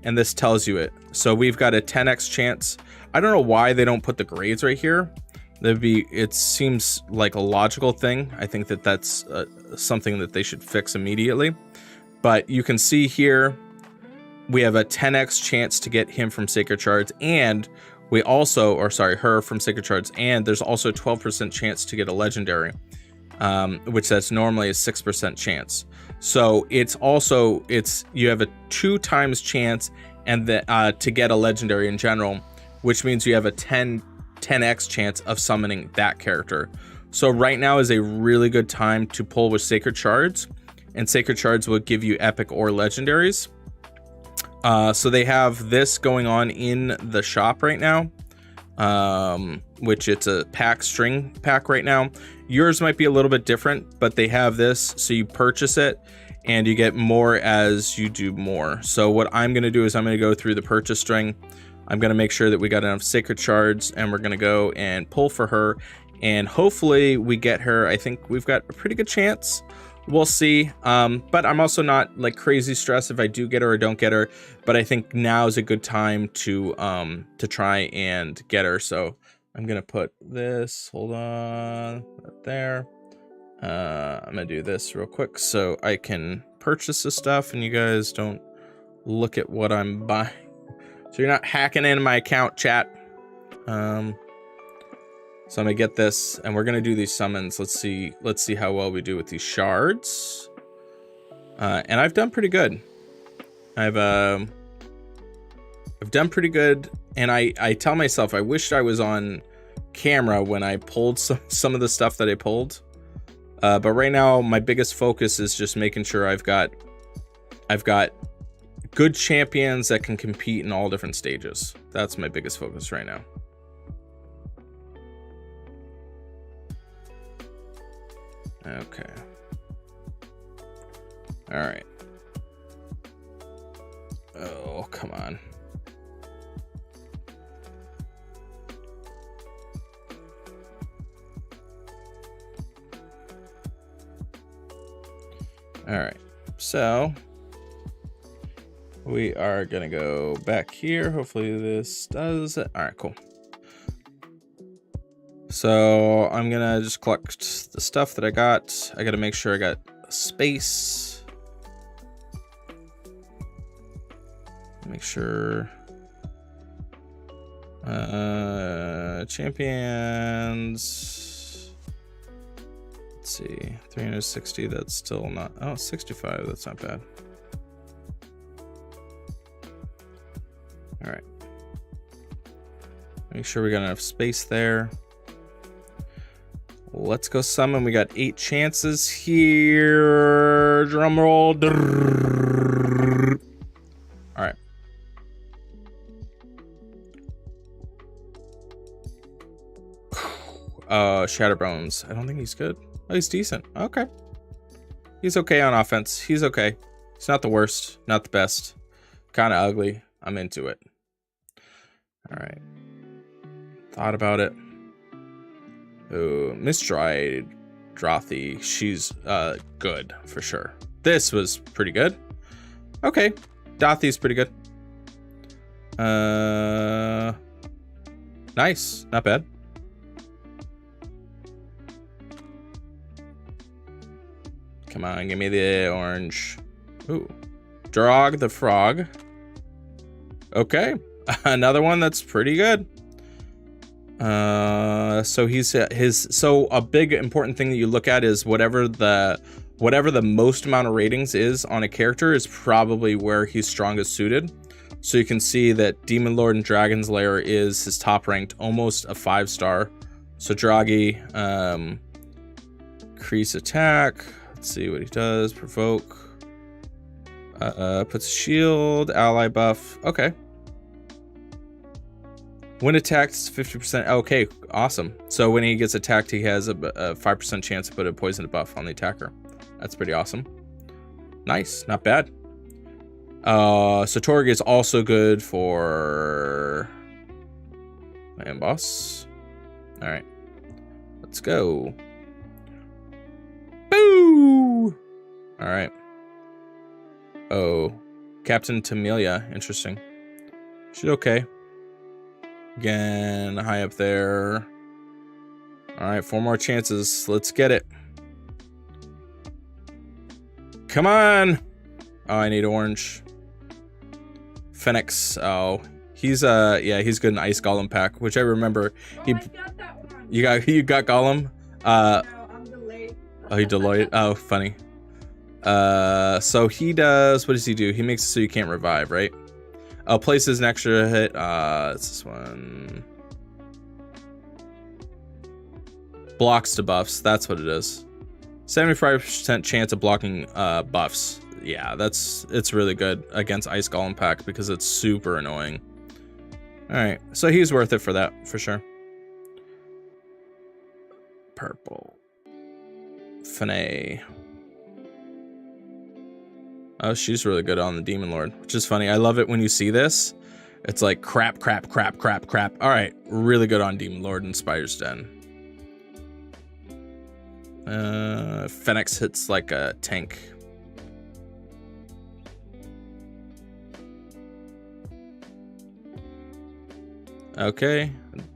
and this tells you it. So we've got a 10x chance. I don't know why they don't put the grades right here. It seems like a logical thing. I think that that's something that they should fix immediately. But you can see here, we have a 10x chance to get him from Sacred Shards, and we also, or sorry, her from Sacred Shards, and there's also a 12% chance to get a legendary, which that's normally a 6% chance. So it's also, you have a 2 times chance and to get a legendary in general, which means you have a 10x chance of summoning that character. So right now is a really good time to pull with Sacred Shards, and Sacred Shards will give you epic or legendaries. So they have this going on in the shop right now, which it's a string pack right now. Yours might be a little bit different, but they have this, so you purchase it and you get more as you do more. So what I'm going to do is I'm going to go through the purchase string. I'm going to make sure that we got enough Sacred Shards, and we're going to go and pull for her, and hopefully we get her. I think we've got a pretty good chance. We'll see. But I'm also not like crazy stressed if I do get her or don't get her, but I think now is a good time to try and get her. So I'm going to put this, hold on, right there. I'm going to do this real quick so I can purchase this stuff and you guys don't look at what I'm buying. So you're not hacking into my account, chat. So I'm gonna get this, and we're gonna do these summons. Let's see how well we do with these shards. And I've done pretty good. I've done pretty good, and I tell myself I wished I was on camera when I pulled some of the stuff that I pulled. But right now my biggest focus is just making sure I've got good champions that can compete in all different stages. That's my biggest focus right now. Okay. All right. Oh, come on. All right. So we are gonna go back here. Hopefully this does it. All right, cool. So I'm gonna just collect the stuff that I got. I gotta make sure I got space. Make sure. Champions. Let's see. 360. That's still not. Oh, 65. That's not bad. All right. Make sure we got enough space there. Let's go summon. We got 8 chances here. Drum roll. All right. Shatterbones. I don't think he's good. Oh, he's decent. Okay. He's okay on offense. He's okay. He's not the worst. Not the best. Kind of ugly. I'm into it. All right. Thought about it. Oh, Miss Drothy. She's good for sure. This was pretty good. Okay. Dothy's pretty good. Nice. Not bad. Come on, give me the orange. Ooh. Drog the Frog. Okay. Another one that's pretty good. So he's so a big important thing that you look at is whatever the most amount of ratings is on a character is probably where he's strongest suited. So you can see that Demon Lord and Dragon's Lair is his top ranked, almost a 5-star. So Draggy, increase attack. Let's see what he does. Provoke. Puts shield, ally buff. Okay. When attacked, it's 50%. Okay, awesome. So when he gets attacked, he has a 5% chance to put a poison buff on the attacker. That's pretty awesome. Nice, not bad. So Torg is also good for Land Boss. All right, let's go. Boo! All right. Oh, Captain Tamelia. Interesting. She's okay. Again, high up there. All right, 4 more chances. Let's get it. Come on. Oh, I need orange. Phoenix. Oh, he's yeah, he's good in Ice Golem pack, which I remember. I got that one. You got Golem. No, I'm delayed. Oh, he delayed. Oh, funny. So he does. What does he do? He makes it so you can't revive, right? Places an extra hit. It's this one. Blocks to buffs. That's what it is. 75% chance of blocking buffs. Yeah, it's really good against Ice Golem pack because it's super annoying. All right, so he's worth it for that for sure. Purple. Fanae. Oh, she's really good on the Demon Lord, which is funny. I love it when you see this. It's like crap, crap, crap, crap, crap. All right, really good on Demon Lord and Spider's Den. Phoenix hits like a tank. Okay,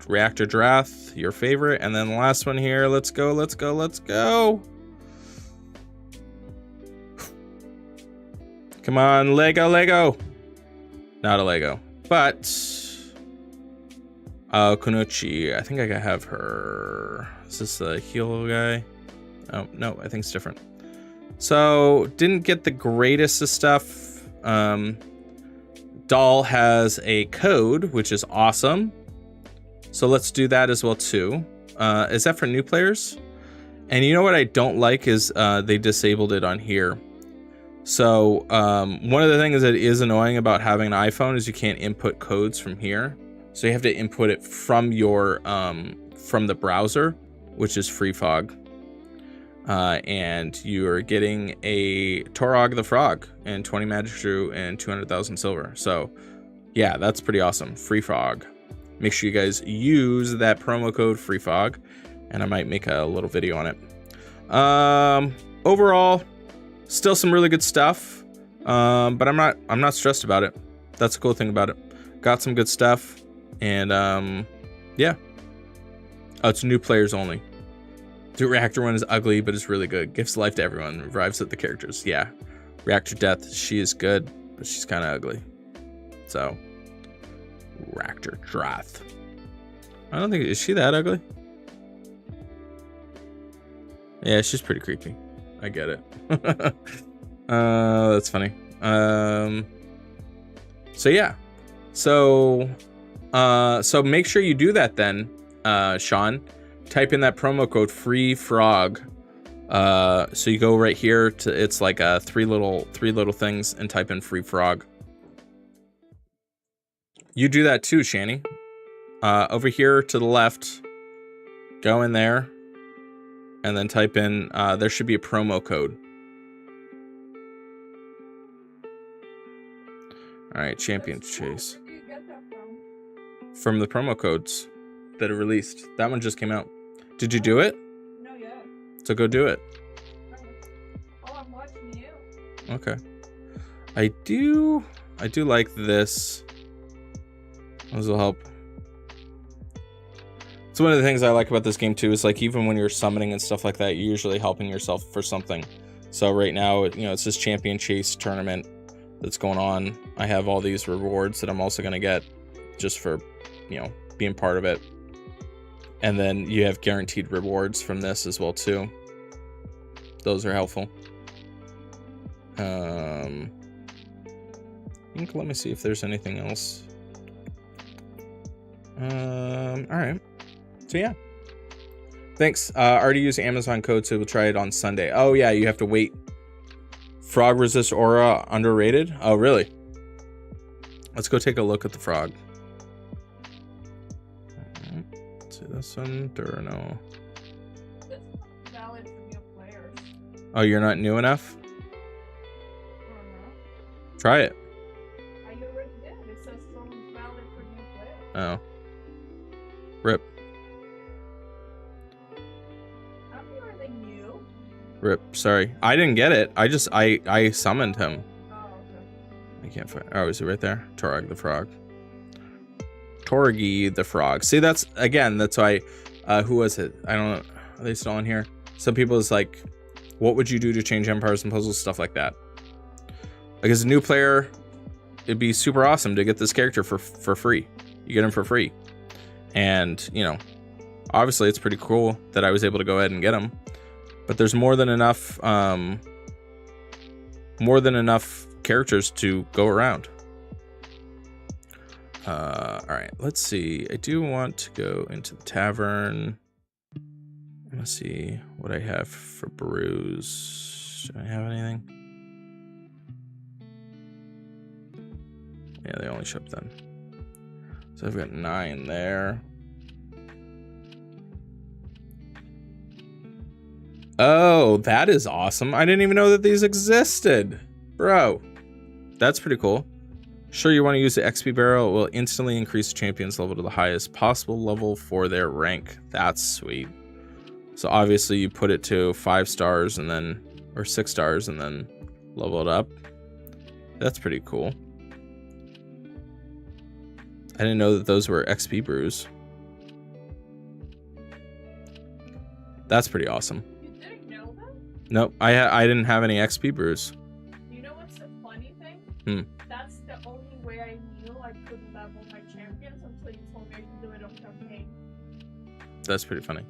Reactor Drath, your favorite. And then the last one here. Let's go, let's go, let's go. Come on, Lego. Not a Lego, but Kunoichi. I think I gotta have her. Is this the heal guy? Oh no, I think it's different. So didn't get the greatest of stuff. Doll has a code, which is awesome. So let's do that as well too. Is that for new players? And you know what I don't like is they disabled it on here. So one of the things that is annoying about having an iPhone is you can't input codes from here. So you have to input it from your from the browser, which is FreeFog. And you are getting a Torog the Frog and 20 Magic Shrew and 200,000 silver. So yeah, that's pretty awesome. FreeFog. Make sure you guys use that promo code FreeFog, and I might make a little video on it. Overall, still some really good stuff, but I'm not stressed about it. That's a cool thing about it. Got some good stuff, and yeah, Oh, it's new players only. The reactor one is ugly, but it's really good. Gives life to everyone. Revives the characters. Yeah. Reactor death. She is good, but she's kind of ugly. So, reactor death. I don't think, is she that ugly? Yeah, she's pretty creepy. I get it. That's funny. So yeah. So make sure you do that then, Sean. Type in that promo code FREEFROG. So you go right here to, it's like three little things, and type in FREEFROG. You do that too, Shani. Over here to the left, go in there, and then type in, there should be a promo code. All right, champion chase. Where do you get that From the promo codes that are released. That one just came out. Did you do it? No, yet. So go do it. Oh, I'm watching you. Okay. I do like this. This will help. It's one of the things I like about this game too, is like even when you're summoning and stuff like that, you're usually helping yourself for something. So right now, you know, it's this champion chase tournament that's going on. I have all these rewards that I'm also going to get just for, you know, being part of it. And then you have guaranteed rewards from this as well too. Those are helpful. Let me see if there's anything else. All right. So yeah. Thanks. Already used Amazon code, so we'll try it on Sunday. Oh yeah, you have to wait. Frog resist aura underrated? Oh really? Let's go take a look at the frog. Let's see this one. Durano. This is valid for new players. Oh, you're not new enough? Try it. I already did. It says it's only valid for new players. Oh. Rip. How many are they new? Rip. Sorry. I didn't get it. I summoned him. Oh, okay. I can't find. Oh, is he right there? Torag the frog. Toragi the frog. See, that's why. Who was it? I don't know. Are they still on here? Some people is like, what would you do to change empires and puzzles, stuff like that. Like as a new player, it'd be super awesome to get this character for free. You get him for free, and you know, obviously it's pretty cool that I was able to go ahead and get him. But there's more than enough characters to go around. All right, let's see. I do want to go into the tavern. Let's see what I have for brews. Do I have anything? Yeah, they only show up then. So I've got 9 there. Oh, that is awesome. I didn't even know that these existed. Bro, that's pretty cool. Sure, you want to use the XP barrel. It will instantly increase the champion's level to the highest possible level for their rank. That's sweet. So obviously you put it to 5 stars and then, or 6 stars and then level it up. That's pretty cool. I didn't know that those were XP brews. That's pretty awesome. You didn't know that? Nope, I didn't have any XP brews. You know what's the funny thing? That's the only way I knew I could level my champions until you told me I could do it on campaign. That's pretty funny.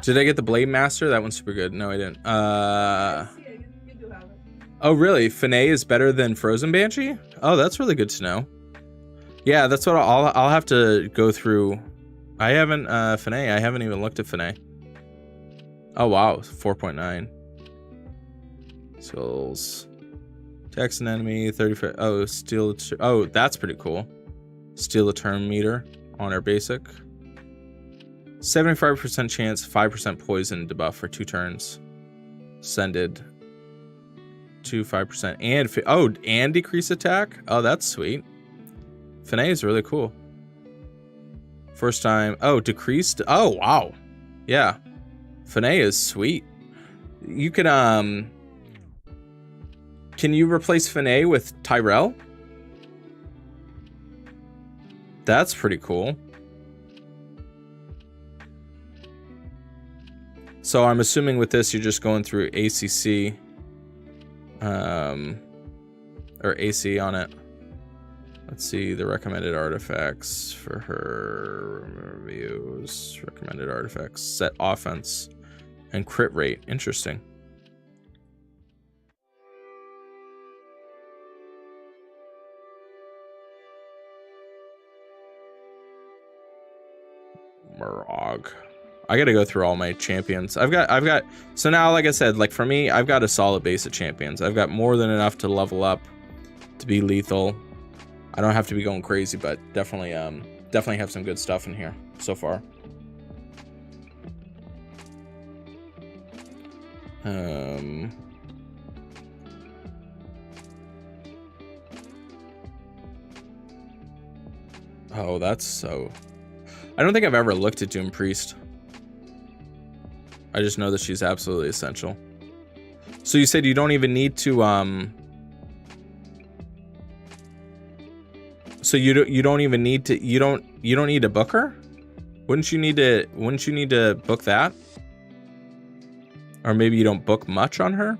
Did I get the Blade Master? That one's super good. No, I didn't. Yeah, you do have it. Oh, really? Finay is better than Frozen Banshee? Oh, that's really good to know. Yeah, that's what I'll have to go through. I haven't Finay. I haven't even looked at Finay. Oh wow, 4.9. Skills. Text an enemy 35. Oh, steal. Oh, that's pretty cool. Steal a turn meter on our basic. 75% chance, 5% poison debuff for 2 turns. Sended to 5% and decrease attack. Oh, that's sweet. Finay is really cool. First time. Oh, decreased. Oh, wow. Yeah. Finay is sweet. You can you replace Finay with Tyrell? That's pretty cool. So I'm assuming with this, you're just going through ACC, or AC on it. Let's see the recommended artifacts for her reviews. Recommended artifacts, set offense, and crit rate. Interesting. Murog. I gotta go through all my champions. I've got, so now, like I said, like for me, I've got a solid base of champions. I've got more than enough to level up to be lethal. I don't have to be going crazy, but definitely have some good stuff in here so far. Oh, that's so... I don't think I've ever looked at Doom Priest. I just know that she's absolutely essential. So you said you don't even need to so you don't even need to you don't need to book her? Wouldn't you need to book that? Or maybe you don't book much on her?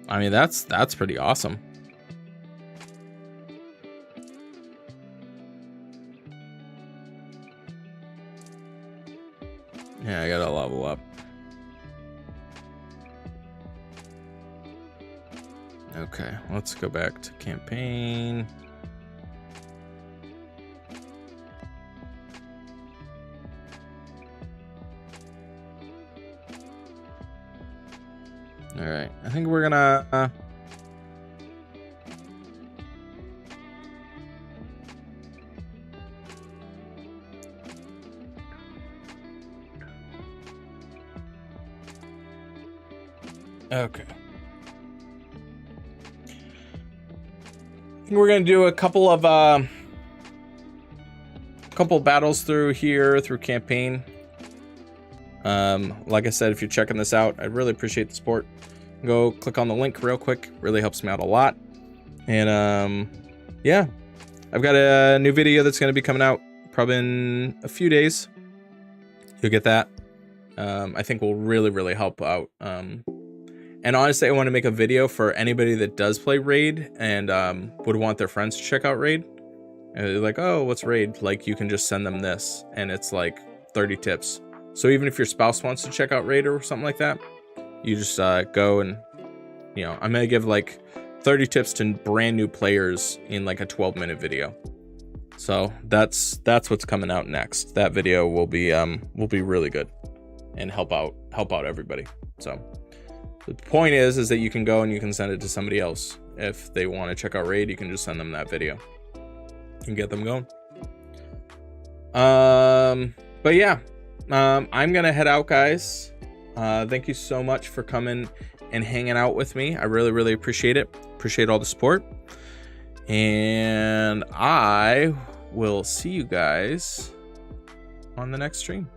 I mean, that's pretty awesome. Yeah, I gotta level up. Okay, let's go back to campaign. All right, I think we're gonna okay. I think we're gonna do a couple of battles through campaign. Like I said, if you're checking this out, I really appreciate the support. Go click on the link real quick, really helps me out a lot. And yeah, I've got a new video that's going to be coming out probably in a few days. You'll get that. I think will really help out. And honestly, I want to make a video for anybody that does play Raid and would want their friends to check out Raid. And they're like, oh, what's Raid? Like, you can just send them this and it's like 30 tips. So even if your spouse wants to check out Raid or something like that, you just go and, you know, I'm going to give like 30 tips to brand new players in like a 12-minute video. So that's what's coming out next. That video will be really good and help out everybody. So the point is that you can go and you can send it to somebody else. If they want to check out Raid, you can just send them that video and get them going. But yeah, I'm gonna head out, guys. Thank you so much for coming and hanging out with me. I really appreciate it. Appreciate all the support. And I will see you guys on the next stream.